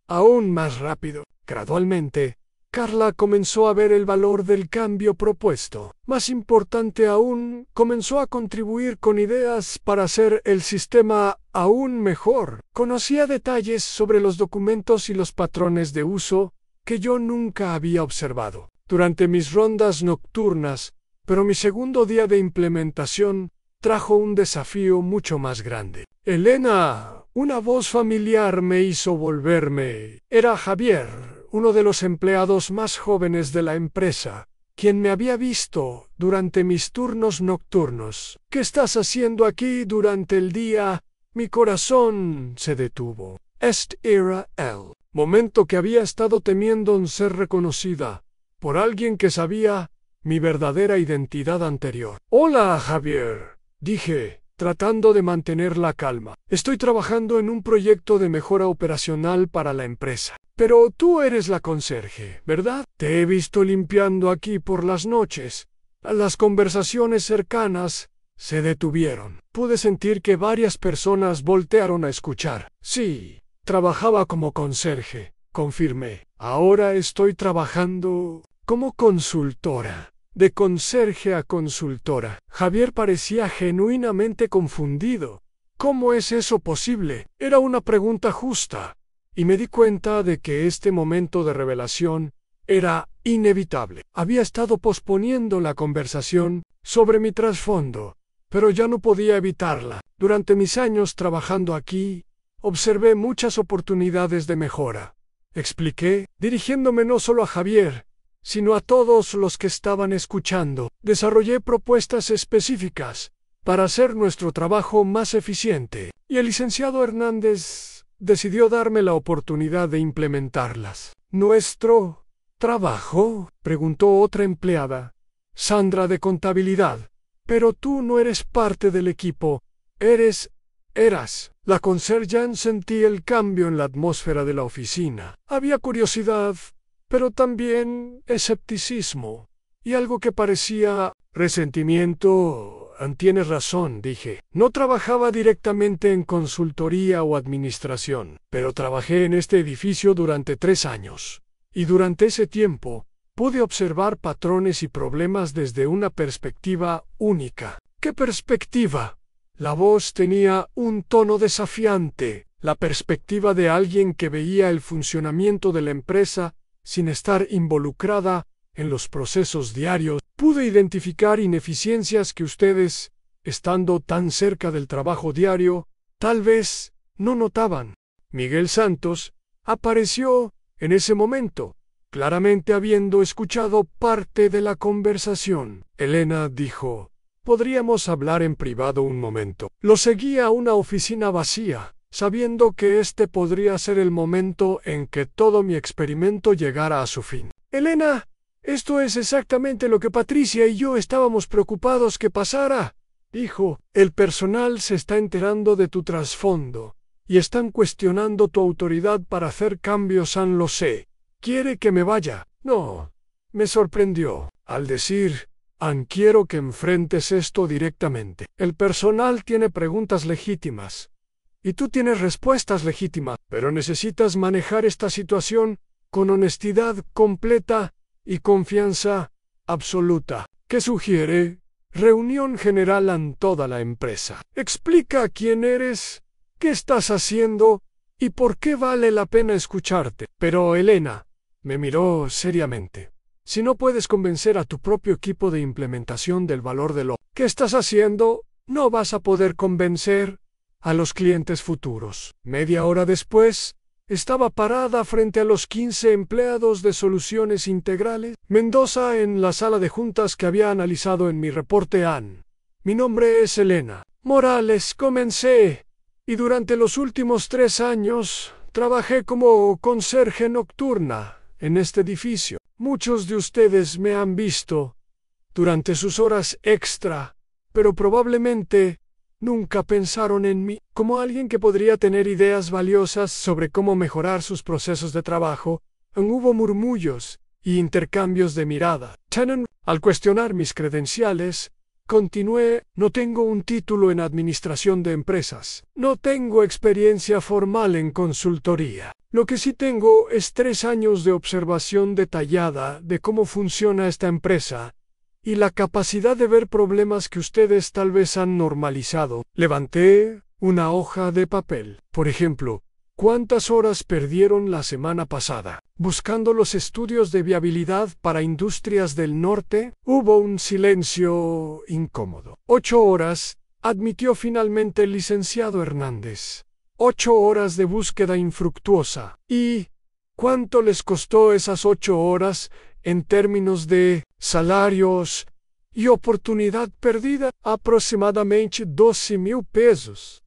aún más rápido. Gradualmente, Carla comenzó a ver el valor del cambio propuesto. Más importante aún, comenzó a contribuir con ideas para hacer el sistema aún mejor. Conocía detalles sobre los documentos y los patrones de uso que yo nunca había observado durante mis rondas nocturnas, pero mi segundo día de implementación trajo un desafío mucho más grande. Elena, una voz familiar me hizo volverme. Era Javier, uno de los empleados más jóvenes de la empresa, quien me había visto durante mis turnos nocturnos. ¿Qué estás haciendo aquí durante el día? Mi corazón se detuvo. Este era el momento que había estado temiendo en ser reconocida por alguien que sabía mi verdadera identidad anterior. Hola, Javier, dije, tratando de mantener la calma. Estoy trabajando en un proyecto de mejora operacional para la empresa. Pero tú eres la conserje, ¿verdad? Te he visto limpiando aquí por las noches. Las conversaciones cercanas se detuvieron. Pude sentir que varias personas voltearon a escuchar. Sí, trabajaba como conserje, confirmé. Ahora estoy trabajando como consultora. de conserje a consultora. Javier parecía genuinamente confundido. ¿Cómo es eso posible? Era una pregunta justa, y me di cuenta de que este momento de revelación era inevitable. Había estado posponiendo la conversación sobre mi trasfondo, pero ya no podía evitarla. Durante mis años trabajando aquí, observé muchas oportunidades de mejora. Expliqué, dirigiéndome no solo a Javier, sino a todos los que estaban escuchando. Desarrollé propuestas específicas para hacer nuestro trabajo más eficiente, y el licenciado Hernández decidió darme la oportunidad de implementarlas. ¿Nuestro trabajo?, preguntó otra empleada, Sandra de contabilidad. Pero tú no eres parte del equipo, eras. La conserje. Sentí el cambio en la atmósfera de la oficina. Había curiosidad, pero también escepticismo, y algo que parecía resentimiento. Tienes razón, dije. No trabajaba directamente en consultoría o administración, pero trabajé en este edificio durante 3 años, y durante ese tiempo pude observar patrones y problemas desde una perspectiva única. ¿Qué perspectiva? La voz tenía un tono desafiante, la perspectiva de alguien que veía el funcionamiento de la empresa sin estar involucrada en los procesos diarios. Pude identificar ineficiencias que ustedes, estando tan cerca del trabajo diario, tal vez no notaban. Miguel Santos apareció en ese momento, claramente habiendo escuchado parte de la conversación. Elena dijo: «¿Podríamos hablar en privado un momento?». Lo seguí a una oficina vacía, sabiendo que este podría ser el momento en que todo mi experimento llegara a su fin. «Elena, esto es exactamente lo que Patricia y yo estábamos preocupados que pasara», dijo. «El personal se está enterando de tu trasfondo, y están cuestionando tu autoridad para hacer cambios. Lo sé. ¿Quiere que me vaya?». No. Me sorprendió. Al decir: «Quiero que enfrentes esto directamente. El personal tiene preguntas legítimas, y tú tienes respuestas legítimas, pero necesitas manejar esta situación con honestidad completa y confianza absoluta». «¿Qué sugiere?». «Reunión general en toda la empresa. Explica quién eres, qué estás haciendo y por qué vale la pena escucharte». Pero Elena me miró seriamente. «Si no puedes convencer a tu propio equipo de implementación del valor de lo que estás haciendo, no vas a poder convencer a los clientes futuros». Media hora después, estaba parada frente a los 15 empleados de Soluciones Integrales Mendoza en la sala de juntas que había analizado en mi reporte. «Mi nombre es Elena Morales. Comencé, y durante los últimos 3 años trabajé como conserje nocturna en este edificio. Muchos de ustedes me han visto durante sus horas extra, pero probablemente nunca pensaron en mí como alguien que podría tener ideas valiosas sobre cómo mejorar sus procesos de trabajo». Hubo murmullos y intercambios de mirada. Al cuestionar mis credenciales, continué: «No tengo un título en administración de empresas. No tengo experiencia formal en consultoría. Lo que sí tengo es 3 años de observación detallada de cómo funciona esta empresa y la capacidad de ver problemas que ustedes tal vez han normalizado». Levanté una hoja de papel. «Por ejemplo, ¿cuántas horas perdieron la semana pasada buscando los estudios de viabilidad para Industrias del Norte?». Hubo un silencio incómodo. 8 horas, admitió finalmente el licenciado Hernández. 8 horas de búsqueda infructuosa. ¿Y cuánto les costó esas 8 horas en términos de salarios y oportunidad perdida? «Aproximadamente 12.000 pesos»,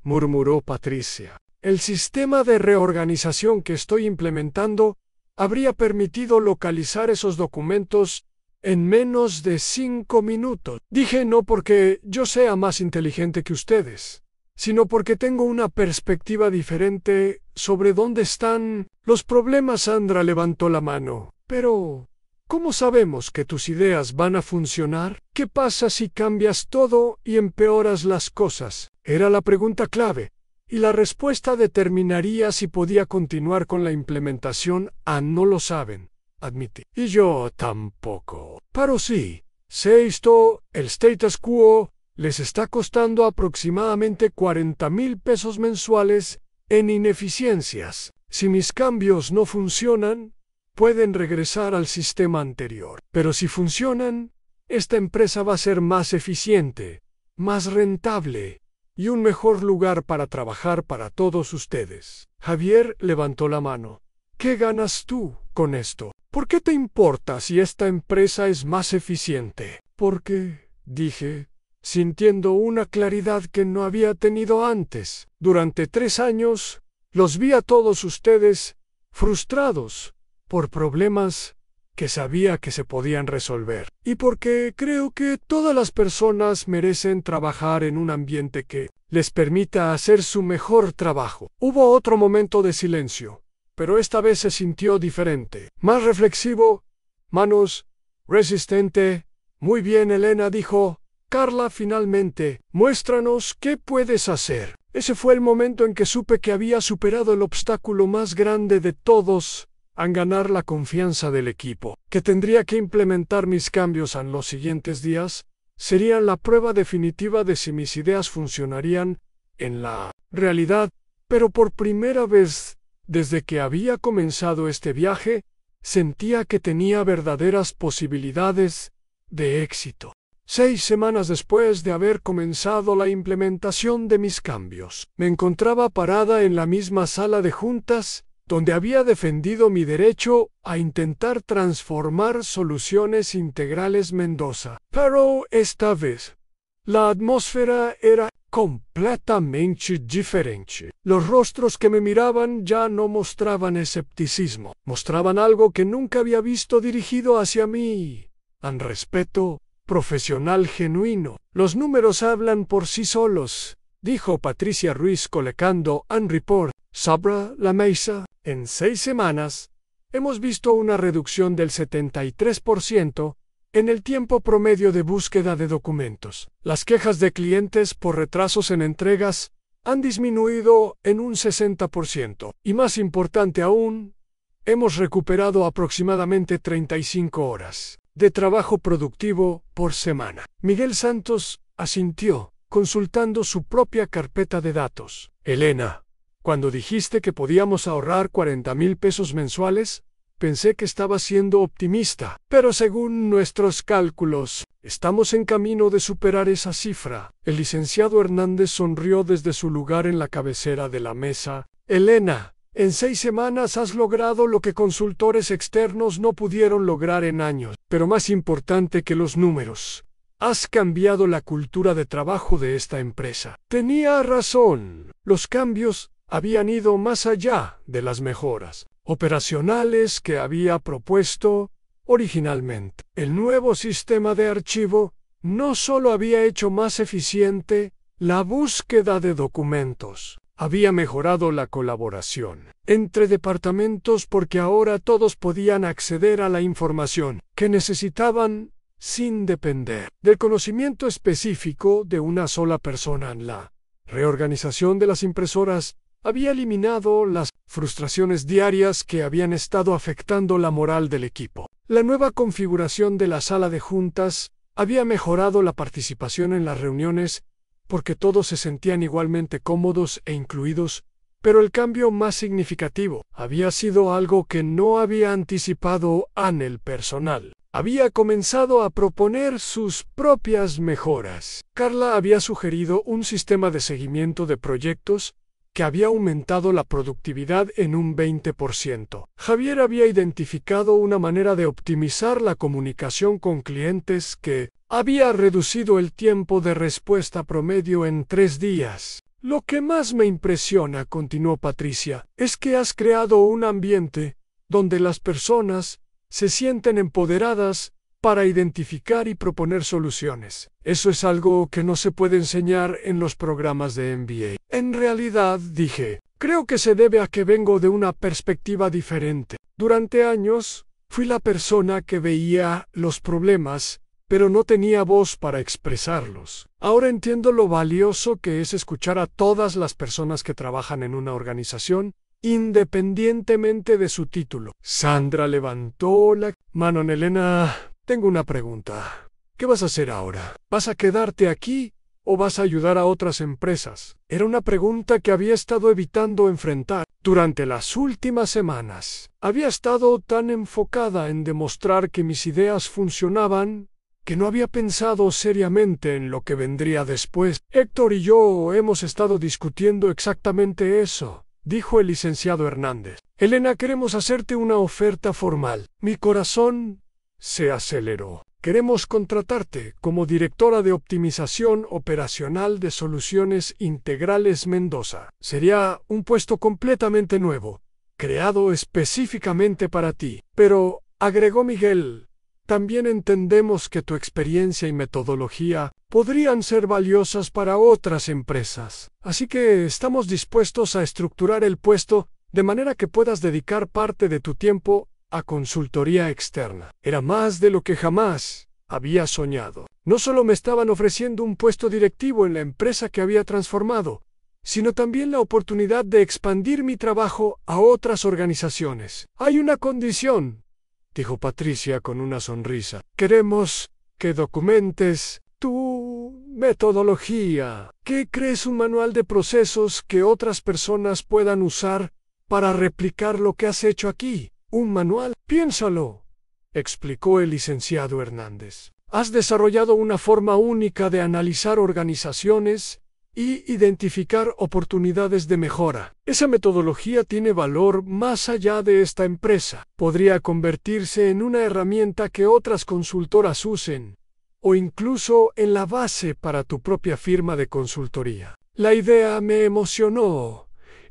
murmuró Patricia. «El sistema de reorganización que estoy implementando habría permitido localizar esos documentos en menos de 5 minutos». Dije: «No porque yo sea más inteligente que ustedes, sino porque tengo una perspectiva diferente sobre dónde están los problemas». Sandra levantó la mano. «Pero ¿cómo sabemos que tus ideas van a funcionar? ¿Qué pasa si cambias todo y empeoras las cosas?». Era la pregunta clave, y la respuesta determinaría si podía continuar con la implementación. «No lo saben. admití. Y yo tampoco. Pero sí, sé esto, el status quo les está costando aproximadamente 40,000 pesos mensuales en ineficiencias. Si mis cambios no funcionan, pueden regresar al sistema anterior. Pero si funcionan, esta empresa va a ser más eficiente, más rentable y un mejor lugar para trabajar para todos ustedes. Javier levantó la mano. ¿Qué ganas tú con esto? ¿Por qué te importa si esta empresa es más eficiente? Porque, dije, sintiendo una claridad que no había tenido antes. Durante 3 años, los vi a todos ustedes frustrados por problemas que sabía que se podían resolver. Y porque creo que todas las personas merecen trabajar en un ambiente que les permita hacer su mejor trabajo. Hubo otro momento de silencio, pero esta vez se sintió diferente, más reflexivo, manos, resistente. Muy bien, Elena, dijo. Carla, finalmente, muéstranos qué puedes hacer. Ese fue el momento en que supe que había superado el obstáculo más grande de todos, a ganar la confianza del equipo. Que tendría que implementar mis cambios en los siguientes días serían la prueba definitiva de si mis ideas funcionarían en la realidad, pero por primera vez desde que había comenzado este viaje, sentía que tenía verdaderas posibilidades de éxito. 6 semanas después de haber comenzado la implementación de mis cambios, me encontraba parada en la misma sala de juntas donde había defendido mi derecho a intentar transformar Soluciones Integrales Mendoza. Pero esta vez, la atmósfera era completamente diferente. Los rostros que me miraban ya no mostraban escepticismo, mostraban algo que nunca había visto dirigido hacia mí, un respeto profesional genuino. Los números hablan por sí solos, dijo Patricia Ruiz colocando un report sobre la mesa. En 6 semanas, hemos visto una reducción del 73% en el tiempo promedio de búsqueda de documentos. Las quejas de clientes por retrasos en entregas han disminuido en un 60%. Y más importante aún, hemos recuperado aproximadamente 35 horas de trabajo productivo por semana. Miguel Santos asintió, consultando su propia carpeta de datos. Elena, cuando dijiste que podíamos ahorrar 40,000 pesos mensuales, pensé que estaba siendo optimista, pero según nuestros cálculos, estamos en camino de superar esa cifra. El licenciado Hernández sonrió desde su lugar en la cabecera de la mesa. Elena, en 6 semanas has logrado lo que consultores externos no pudieron lograr en años. Pero más importante que los números, has cambiado la cultura de trabajo de esta empresa. Tenía razón. Los cambios habían ido más allá de las mejoras operacionales que había propuesto originalmente. El nuevo sistema de archivo no solo había hecho más eficiente la búsqueda de documentos, había mejorado la colaboración entre departamentos porque ahora todos podían acceder a la información que necesitaban sin depender del conocimiento específico de una sola persona. La reorganización de las impresoras había eliminado las frustraciones diarias que habían estado afectando la moral del equipo. La nueva configuración de la sala de juntas había mejorado la participación en las reuniones porque todos se sentían igualmente cómodos e incluidos, pero el cambio más significativo había sido algo que no había anticipado en el personal. Había comenzado a proponer sus propias mejoras. Carla había sugerido un sistema de seguimiento de proyectos que había aumentado la productividad en un 20%. Javier había identificado una manera de optimizar la comunicación con clientes que había reducido el tiempo de respuesta promedio en 3 días. Lo que más me impresiona, continuó Patricia, es que has creado un ambiente donde las personas se sienten empoderadas para identificar y proponer soluciones. Eso es algo que no se puede enseñar en los programas de MBA. En realidad, dije, creo que se debe a que vengo de una perspectiva diferente. Durante años, fui la persona que veía los problemas, pero no tenía voz para expresarlos. Ahora entiendo lo valioso que es escuchar a todas las personas que trabajan en una organización independientemente de su título. Sandra levantó la mano. Elena, tengo una pregunta. ¿Qué vas a hacer ahora? ¿Vas a quedarte aquí o vas a ayudar a otras empresas? Era una pregunta que había estado evitando enfrentar durante las últimas semanas. Había estado tan enfocada en demostrar que mis ideas funcionaban que no había pensado seriamente en lo que vendría después. Héctor y yo hemos estado discutiendo exactamente eso, dijo el licenciado Hernández. Elena, queremos hacerte una oferta formal. Mi corazón se aceleró. Queremos contratarte como directora de optimización operacional de Soluciones Integrales Mendoza. Sería un puesto completamente nuevo, creado específicamente para ti. Pero, agregó Miguel, también entendemos que tu experiencia y metodología podrían ser valiosas para otras empresas. Así que estamos dispuestos a estructurar el puesto de manera que puedas dedicar parte de tu tiempo a consultoría externa. Era más de lo que jamás había soñado. No solo me estaban ofreciendo un puesto directivo en la empresa que había transformado, sino también la oportunidad de expandir mi trabajo a otras organizaciones. Hay una condición, dijo Patricia con una sonrisa. Queremos que documentes tu metodología. ¿Qué crees? Un manual de procesos que otras personas puedan usar para replicar lo que has hecho aquí. ¿Un manual? Piénsalo, explicó el licenciado Hernández. Has desarrollado una forma única de analizar organizaciones y identificar oportunidades de mejora. Esa metodología tiene valor más allá de esta empresa. Podría convertirse en una herramienta que otras consultoras usen, o incluso en la base para tu propia firma de consultoría. La idea me emocionó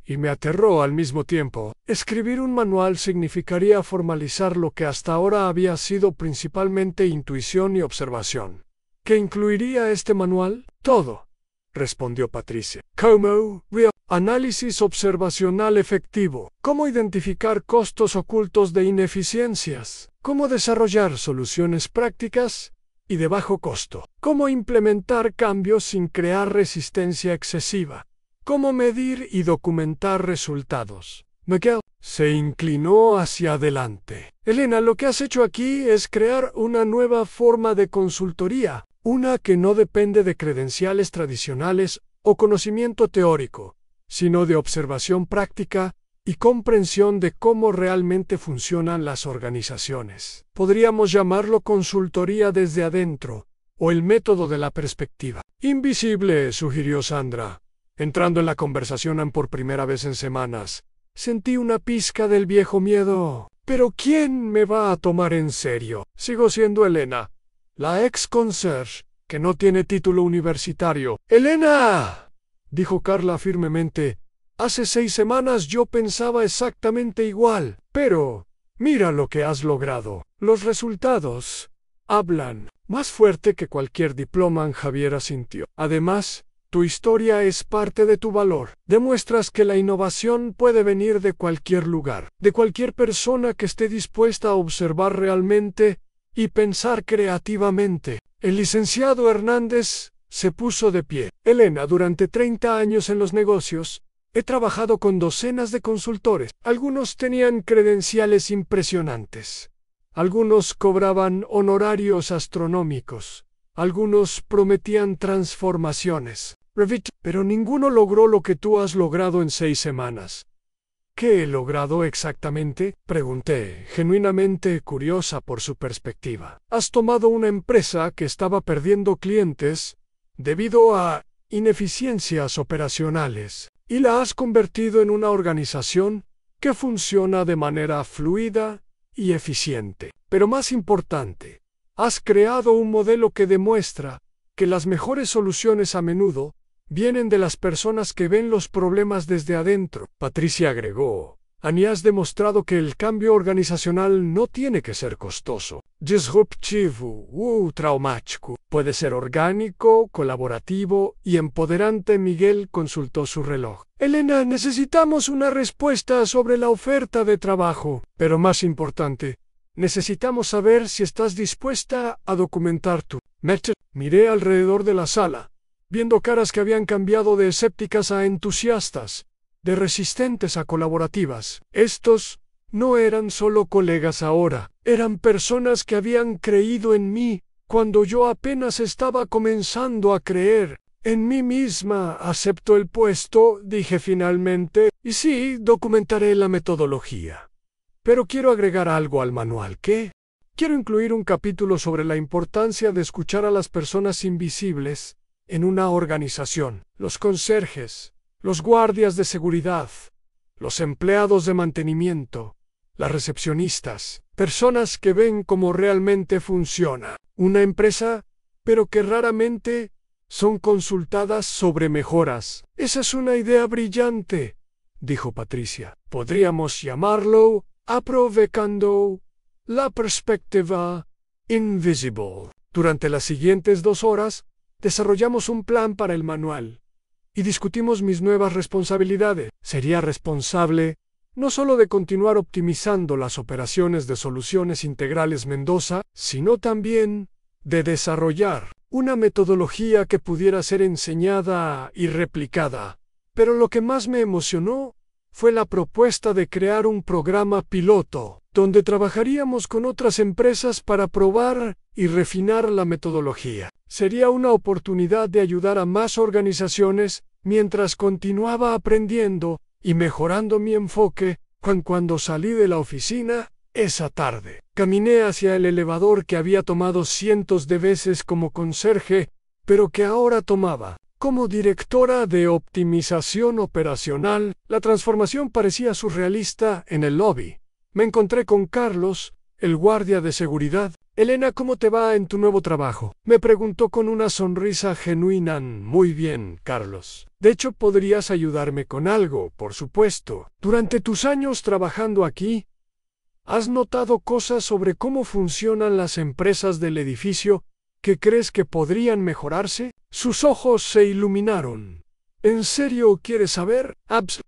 y me aterró al mismo tiempo. Escribir un manual significaría formalizar lo que hasta ahora había sido principalmente intuición y observación. ¿Qué incluiría este manual? Todo, respondió Patricia. ¿Cómo? Análisis observacional efectivo. ¿Cómo identificar costos ocultos de ineficiencias? ¿Cómo desarrollar soluciones prácticas y de bajo costo? ¿Cómo implementar cambios sin crear resistencia excesiva? ¿Cómo medir y documentar resultados? Miguel se inclinó hacia adelante. Elena, lo que has hecho aquí es crear una nueva forma de consultoría, una que no depende de credenciales tradicionales o conocimiento teórico, sino de observación práctica y comprensión de cómo realmente funcionan las organizaciones. Podríamos llamarlo consultoría desde adentro, o el método de la perspectiva. Invisible, sugirió Sandra. Entrando en la conversación por primera vez en semanas, sentí una pizca del viejo miedo. ¿Pero quién me va a tomar en serio? Sigo siendo Elena, la ex concierge, que no tiene título universitario. ¡Elena!, dijo Carla firmemente. Hace 6 semanas yo pensaba exactamente igual, pero mira lo que has logrado. Los resultados hablan más fuerte que cualquier diploma. Javier asintió. Además, tu historia es parte de tu valor. Demuestras que la innovación puede venir de cualquier lugar, de cualquier persona que esté dispuesta a observar realmente y pensar creativamente. El licenciado Hernández se puso de pie. Elena, durante 30 años en los negocios, he trabajado con docenas de consultores. Algunos tenían credenciales impresionantes. Algunos cobraban honorarios astronómicos. Algunos prometían transformaciones. Pero ninguno logró lo que tú has logrado en 6 semanas. ¿Qué he logrado exactamente?, pregunté, genuinamente curiosa por su perspectiva. Has tomado una empresa que estaba perdiendo clientes debido a ineficiencias operacionales y la has convertido en una organización que funciona de manera fluida y eficiente. Pero más importante, has creado un modelo que demuestra que las mejores soluciones a menudo vienen de las personas que ven los problemas desde adentro. Patricia agregó, Ani, has demostrado que el cambio organizacional no tiene que ser costoso. Disruptivo, traumático. Puede ser orgánico, colaborativo y empoderante. Miguel consultó su reloj. Elena, necesitamos una respuesta sobre la oferta de trabajo. Pero más importante, necesitamos saber si estás dispuesta a documentar tu método. Miré alrededor de la sala, viendo caras que habían cambiado de escépticas a entusiastas, de resistentes a colaborativas. Estos no eran solo colegas ahora, eran personas que habían creído en mí cuando yo apenas estaba comenzando a creer en mí misma. Acepto el puesto, dije finalmente, y sí, documentaré la metodología. Pero quiero agregar algo al manual. ¿Qué? Quiero incluir un capítulo sobre la importancia de escuchar a las personas invisibles en una organización. Los conserjes, los guardias de seguridad, los empleados de mantenimiento, las recepcionistas, personas que ven cómo realmente funciona una empresa, pero que raramente son consultadas sobre mejoras. Esa es una idea brillante, dijo Patricia. Podríamos llamarlo aprovechando la perspectiva invisible. Durante las siguientes 2 horas, desarrollamos un plan para el manual y discutimos mis nuevas responsabilidades. Sería responsable no solo de continuar optimizando las operaciones de Soluciones Integrales Mendoza, sino también de desarrollar una metodología que pudiera ser enseñada y replicada. Pero lo que más me emocionó fue la propuesta de crear un programa piloto, donde trabajaríamos con otras empresas para probar y refinar la metodología. Sería una oportunidad de ayudar a más organizaciones mientras continuaba aprendiendo y mejorando mi enfoque. Cuando salí de la oficina esa tarde, caminé hacia el elevador que había tomado cientos de veces como conserje, pero que ahora tomaba como directora de optimización operacional. La transformación parecía surrealista. En el lobby me encontré con Carlos, el guardia de seguridad. Elena, ¿cómo te va en tu nuevo trabajo?, me preguntó con una sonrisa genuina. Muy bien, Carlos. De hecho, podrías ayudarme con algo, por supuesto. Durante tus años trabajando aquí, ¿has notado cosas sobre cómo funcionan las empresas del edificio que crees que podrían mejorarse? Sus ojos se iluminaron. ¿En serio quieres saber?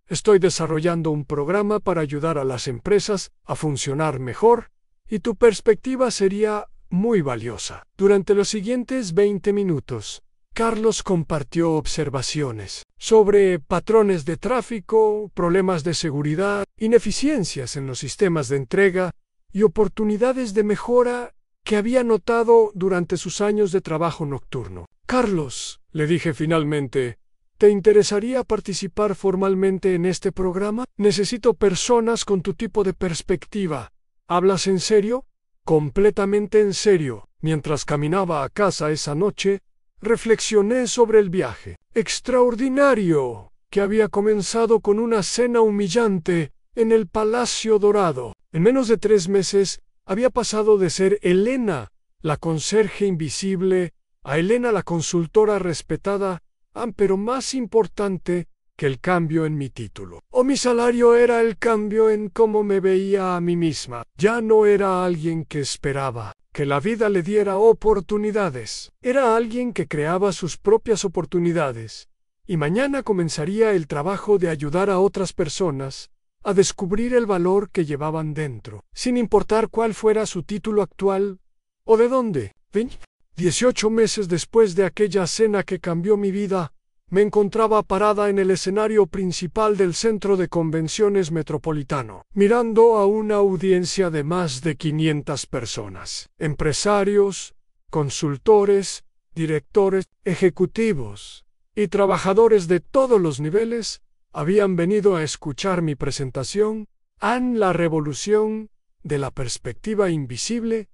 Estoy desarrollando un programa para ayudar a las empresas a funcionar mejor, y tu perspectiva sería muy valiosa. Durante los siguientes 20 minutos, Carlos compartió observaciones sobre patrones de tráfico, problemas de seguridad, ineficiencias en los sistemas de entrega y oportunidades de mejora que había notado durante sus años de trabajo nocturno. Carlos, le dije finalmente, ¿te interesaría participar formalmente en este programa? Necesito personas con tu tipo de perspectiva. ¿Hablas en serio? Completamente en serio. Mientras caminaba a casa esa noche, reflexioné sobre el viaje extraordinario que había comenzado con una cena humillante en el Palacio Dorado. En menos de 3 meses había pasado de ser Elena, la conserje invisible, a Elena, la consultora respetada, pero más importante que el cambio en mi título o mi salario era el cambio en cómo me veía a mí misma. Ya no era alguien que esperaba que la vida le diera oportunidades. Era alguien que creaba sus propias oportunidades. Y mañana comenzaría el trabajo de ayudar a otras personas a descubrir el valor que llevaban dentro, sin importar cuál fuera su título actual o de dónde. 18 meses después de aquella cena que cambió mi vida, me encontraba parada en el escenario principal del Centro de Convenciones Metropolitano, mirando a una audiencia de más de 500 personas. Empresarios, consultores, directores, ejecutivos y trabajadores de todos los niveles habían venido a escuchar mi presentación. La revolución de la perspectiva invisible,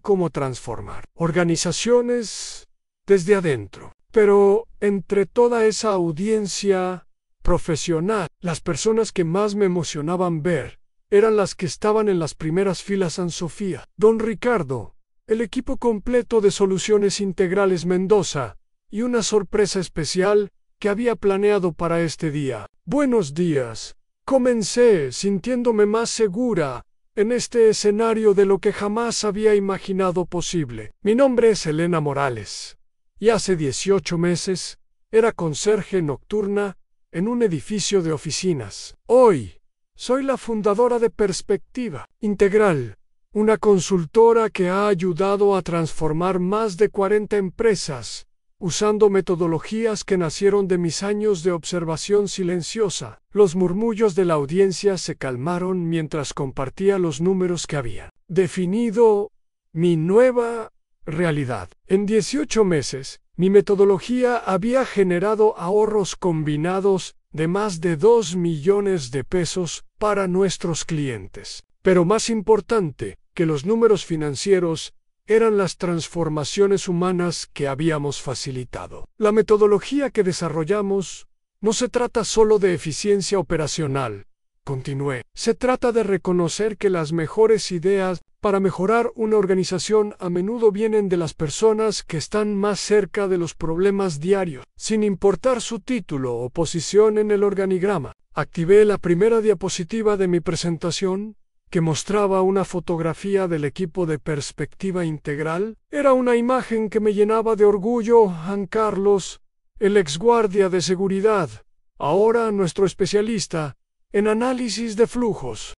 cómo transformar organizaciones desde adentro. Pero entre toda esa audiencia profesional, las personas que más me emocionaban ver eran las que estaban en las primeras filas. Sofía, don Ricardo, el equipo completo de Soluciones Integrales Mendoza y una sorpresa especial que había planeado para este día. Buenos días. Comencé sintiéndome más segura en este escenario de lo que jamás había imaginado posible. Mi nombre es Elena Morales. Y hace 18 meses era conserje nocturna en un edificio de oficinas. Hoy soy la fundadora de Perspectiva Integral, una consultora que ha ayudado a transformar más de 40 empresas usando metodologías que nacieron de mis años de observación silenciosa. Los murmullos de la audiencia se calmaron mientras compartía los números que había definido mi nueva realidad. En 18 meses, mi metodología había generado ahorros combinados de más de 2 millones de pesos para nuestros clientes. Pero más importante que los números financieros eran las transformaciones humanas que habíamos facilitado. La metodología que desarrollamos no se trata solo de eficiencia operacional, continué. Se trata de reconocer que las mejores ideas para mejorar una organización a menudo vienen de las personas que están más cerca de los problemas diarios, sin importar su título o posición en el organigrama. Activé la primera diapositiva de mi presentación, que mostraba una fotografía del equipo de perspectiva integral. Era una imagen que me llenaba de orgullo. Carlos, el exguardia de seguridad, ahora nuestro especialista en análisis de flujos.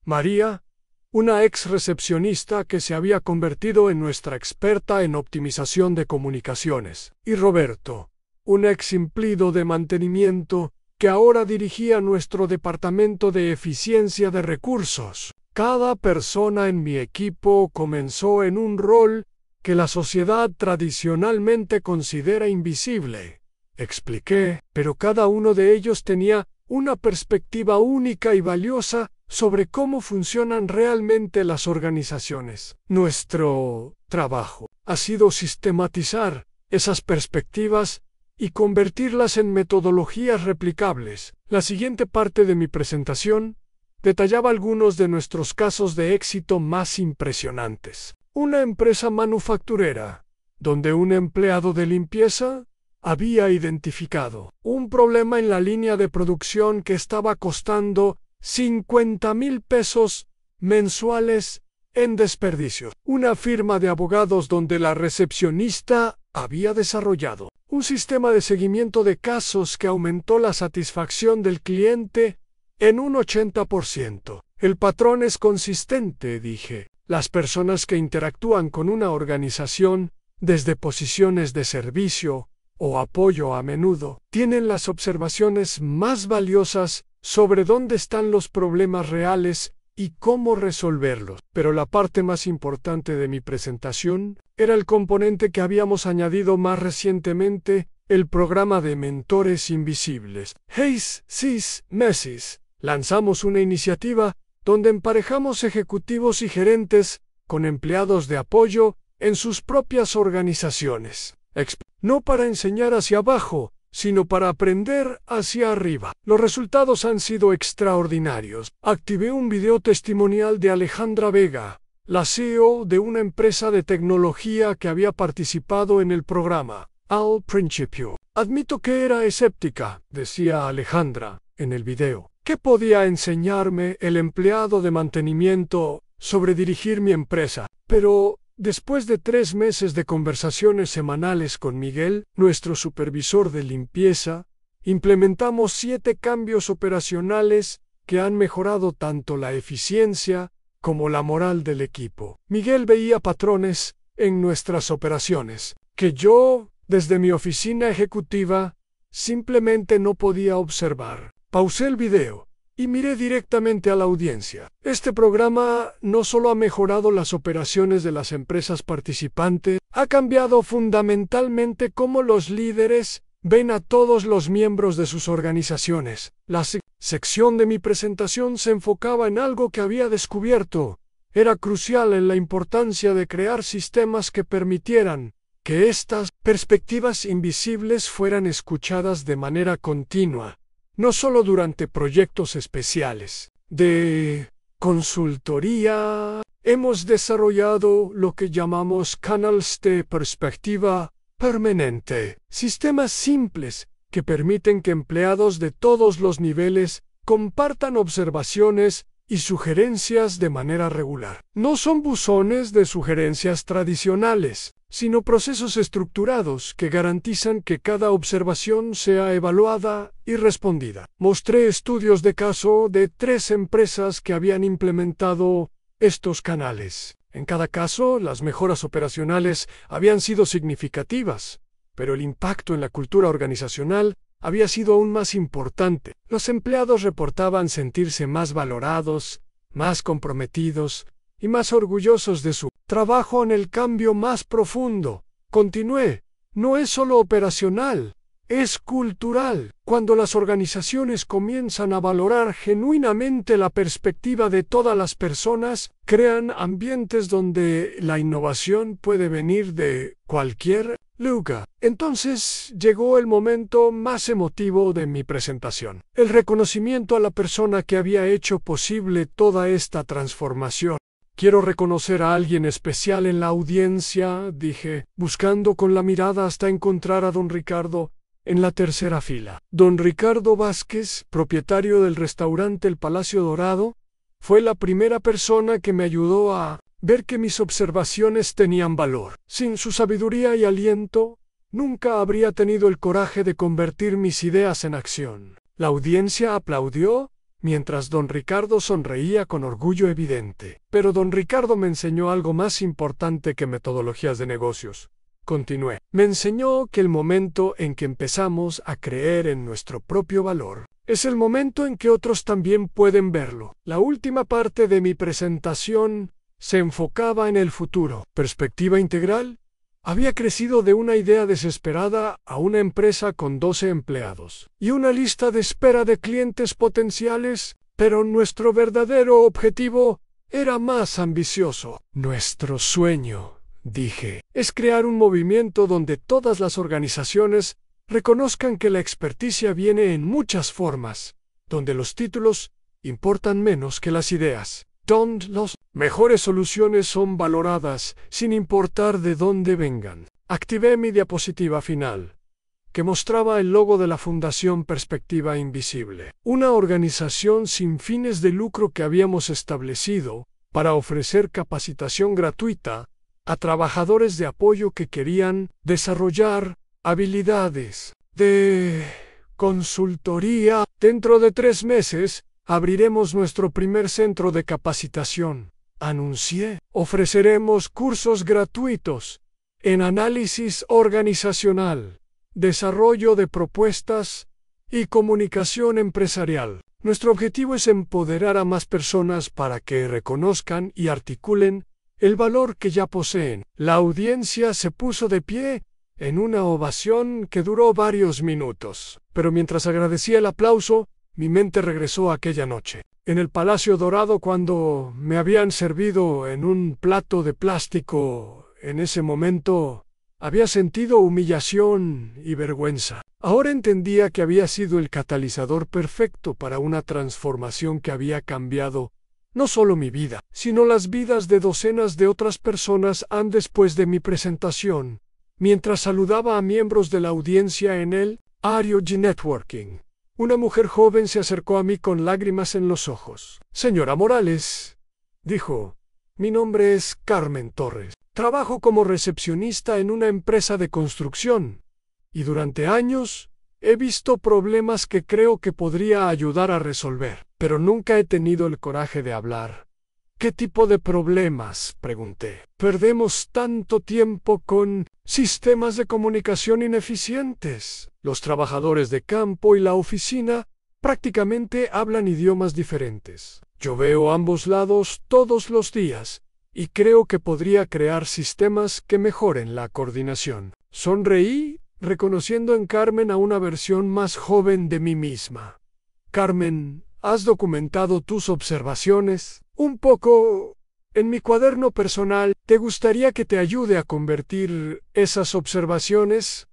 María, una ex recepcionista que se había convertido en nuestra experta en optimización de comunicaciones. Y Roberto, un ex empleado de mantenimiento que ahora dirigía nuestro departamento de eficiencia de recursos. Cada persona en mi equipo comenzó en un rol que la sociedad tradicionalmente considera invisible, expliqué, pero cada uno de ellos tenía una perspectiva única y valiosa sobre cómo funcionan realmente las organizaciones. Nuestro trabajo ha sido sistematizar esas perspectivas y convertirlas en metodologías replicables. La siguiente parte de mi presentación detallaba algunos de nuestros casos de éxito más impresionantes. Una empresa manufacturera, donde un empleado de limpieza había identificado un problema en la línea de producción que estaba costando 50,000 pesos mensuales en desperdicios. Una firma de abogados donde la recepcionista había desarrollado un sistema de seguimiento de casos que aumentó la satisfacción del cliente en un 80%. El patrón es consistente, dije. Las personas que interactúan con una organización desde posiciones de servicio o apoyo a menudo tienen las observaciones más valiosas sobre dónde están los problemas reales y cómo resolverlos. Pero la parte más importante de mi presentación era el componente que habíamos añadido más recientemente, el programa de mentores invisibles. Hace 6 meses lanzamos una iniciativa donde emparejamos ejecutivos y gerentes con empleados de apoyo en sus propias organizaciones. No para enseñar hacia abajo, sino para aprender hacia arriba. Los resultados han sido extraordinarios. Activé un video testimonial de Alejandra Vega, la CEO de una empresa de tecnología que había participado en el programa. Al principio, admito que era escéptica, decía Alejandra en el video. ¿Qué podía enseñarme el empleado de mantenimiento sobre dirigir mi empresa? Pero después de 3 meses de conversaciones semanales con Miguel, nuestro supervisor de limpieza, implementamos 7 cambios operacionales que han mejorado tanto la eficiencia como la moral del equipo. Miguel veía patrones en nuestras operaciones que yo, desde mi oficina ejecutiva, simplemente no podía observar. Pausé el video y miré directamente a la audiencia. Este programa no solo ha mejorado las operaciones de las empresas participantes, ha cambiado fundamentalmente cómo los líderes ven a todos los miembros de sus organizaciones. La sección de mi presentación se enfocaba en algo que había descubierto. Era crucial en la importancia de crear sistemas que permitieran que estas perspectivas invisibles fueran escuchadas de manera continua, no solo durante proyectos especiales de consultoría. Hemos desarrollado lo que llamamos canales de perspectiva permanente, sistemas simples que permiten que empleados de todos los niveles compartan observaciones y sugerencias de manera regular. No son buzones de sugerencias tradicionales, sino procesos estructurados que garantizan que cada observación sea evaluada y respondida. Mostré estudios de caso de 3 empresas que habían implementado estos canales. En cada caso, las mejoras operacionales habían sido significativas, pero el impacto en la cultura organizacional había sido aún más importante. Los empleados reportaban sentirse más valorados, más comprometidos y más orgullosos de su trabajo en el cambio más profundo. Continué, no es solo operacional, es cultural. Cuando las organizaciones comienzan a valorar genuinamente la perspectiva de todas las personas, crean ambientes donde la innovación puede venir de cualquier lugar. Entonces llegó el momento más emotivo de mi presentación. El reconocimiento a la persona que había hecho posible toda esta transformación. Quiero reconocer a alguien especial en la audiencia, dije, buscando con la mirada hasta encontrar a don Ricardo en la tercera fila. Don Ricardo Vázquez, propietario del restaurante El Palacio Dorado, fue la primera persona que me ayudó a ver que mis observaciones tenían valor. Sin su sabiduría y aliento, nunca habría tenido el coraje de convertir mis ideas en acción. La audiencia aplaudió, mientras don Ricardo sonreía con orgullo evidente. Pero don Ricardo me enseñó algo más importante que metodologías de negocios. Continué. Me enseñó que el momento en que empezamos a creer en nuestro propio valor es el momento en que otros también pueden verlo. La última parte de mi presentación se enfocaba en el futuro. Perspectiva integral. Había crecido de una idea desesperada a una empresa con 12 empleados y una lista de espera de clientes potenciales, pero nuestro verdadero objetivo era más ambicioso. Nuestro sueño, dije, es crear un movimiento donde todas las organizaciones reconozcan que la experticia viene en muchas formas, donde los títulos importan menos que las ideas, donde las mejores soluciones son valoradas sin importar de dónde vengan. Activé mi diapositiva final, que mostraba el logo de la Fundación Perspectiva Invisible, una organización sin fines de lucro que habíamos establecido para ofrecer capacitación gratuita a trabajadores de apoyo que querían desarrollar habilidades de consultoría. Dentro de 3 meses, abriremos nuestro primer centro de capacitación, anuncié. Ofreceremos cursos gratuitos en análisis organizacional, desarrollo de propuestas y comunicación empresarial. Nuestro objetivo es empoderar a más personas para que reconozcan y articulen el valor que ya poseen. La audiencia se puso de pie en una ovación que duró varios minutos. Pero mientras agradecía el aplauso, mi mente regresó a aquella noche, en el Palacio Dorado, cuando me habían servido en un plato de plástico. En ese momento había sentido humillación y vergüenza. Ahora entendía que había sido el catalizador perfecto para una transformación que había cambiado no solo mi vida, sino las vidas de docenas de otras personas después de mi presentación. Mientras saludaba a miembros de la audiencia en el Ariogy Networking, una mujer joven se acercó a mí con lágrimas en los ojos. Señora Morales, dijo, mi nombre es Carmen Torres. Trabajo como recepcionista en una empresa de construcción, y durante años he visto problemas que creo que podría ayudar a resolver, pero nunca he tenido el coraje de hablar. ¿Qué tipo de problemas?, pregunté. Perdemos tanto tiempo con sistemas de comunicación ineficientes. Los trabajadores de campo y la oficina prácticamente hablan idiomas diferentes. Yo veo ambos lados todos los días y creo que podría crear sistemas que mejoren la coordinación. Sonreí, reconociendo en Carmen a una versión más joven de mí misma. Carmen, ¿has documentado tus observaciones? Un poco. En mi cuaderno personal. ¿Te gustaría que te ayude a convertir esas observaciones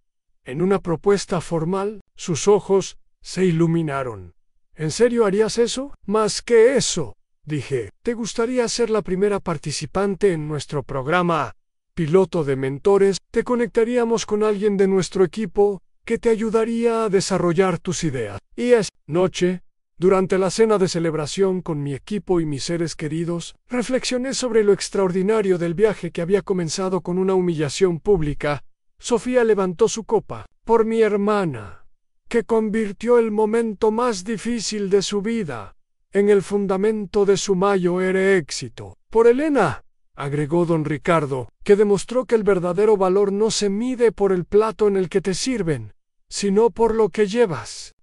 en una propuesta formal? Sus ojos se iluminaron. ¿En serio harías eso? Más que eso, dije. ¿Te gustaría ser la primera participante en nuestro programa piloto de mentores? Te conectaríamos con alguien de nuestro equipo que te ayudaría a desarrollar tus ideas. Y esa noche, durante la cena de celebración con mi equipo y mis seres queridos, reflexioné sobre lo extraordinario del viaje que había comenzado con una humillación pública. Sofía levantó su copa. Por mi hermana, que convirtió el momento más difícil de su vida en el fundamento de su mayor éxito. Por Elena, agregó don Ricardo, que demostró que el verdadero valor no se mide por el plato en el que te sirven, sino por lo que llevas.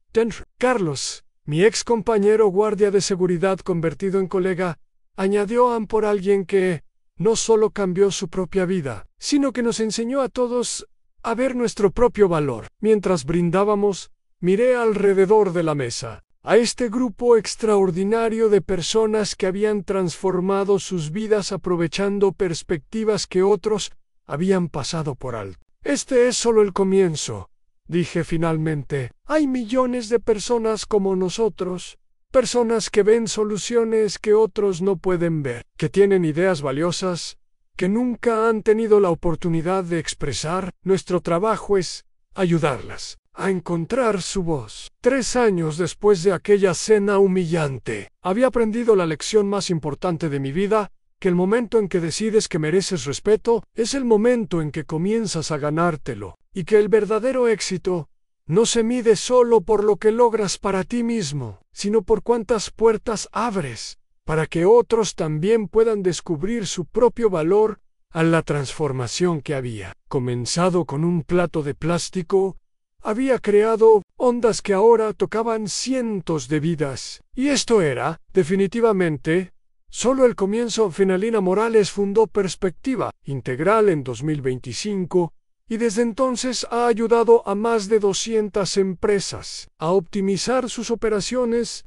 Carlos, mi ex compañero guardia de seguridad convertido en colega, añadió por alguien que no solo cambió su propia vida, sino que nos enseñó a todos a ver nuestro propio valor. Mientras brindábamos, miré alrededor de la mesa a este grupo extraordinario de personas que habían transformado sus vidas aprovechando perspectivas que otros habían pasado por alto. Este es solo el comienzo, dije finalmente. Hay millones de personas como nosotros, personas que ven soluciones que otros no pueden ver, que tienen ideas valiosas, que nunca han tenido la oportunidad de expresar. Nuestro trabajo es ayudarlas a encontrar su voz. 3 años después de aquella cena humillante, había aprendido la lección más importante de mi vida, que el momento en que decides que mereces respeto es el momento en que comienzas a ganártelo, y que el verdadero éxito no se mide solo por lo que logras para ti mismo, sino por cuántas puertas abres, para que otros también puedan descubrir su propio valor a la transformación que había comenzado con un plato de plástico. Había creado ondas que ahora tocaban cientos de vidas. Y esto era, definitivamente, solo el comienzo. Finalina Morales fundó Perspectiva Integral en 2025 y desde entonces ha ayudado a más de 200 empresas a optimizar sus operaciones,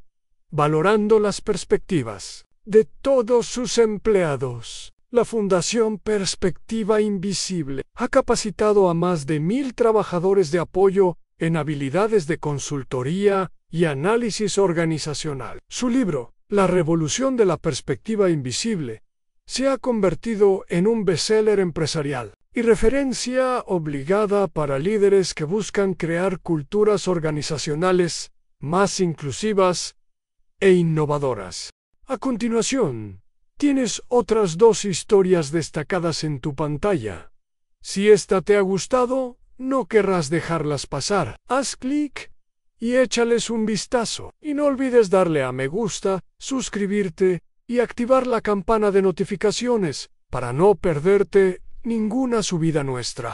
valorando las perspectivas de todos sus empleados. La Fundación Perspectiva Invisible ha capacitado a más de 1,000 trabajadores de apoyo en habilidades de consultoría y análisis organizacional. Su libro, La Revolución de la Perspectiva Invisible, se ha convertido en un bestseller empresarial y referencia obligada para líderes que buscan crear culturas organizacionales más inclusivas e innovadoras. A continuación, tienes otras 2 historias destacadas en tu pantalla. Si esta te ha gustado, no querrás dejarlas pasar. Haz clic y échales un vistazo. Y no olvides darle a me gusta, suscribirte y activar la campana de notificaciones para no perderte ninguna subida nuestra.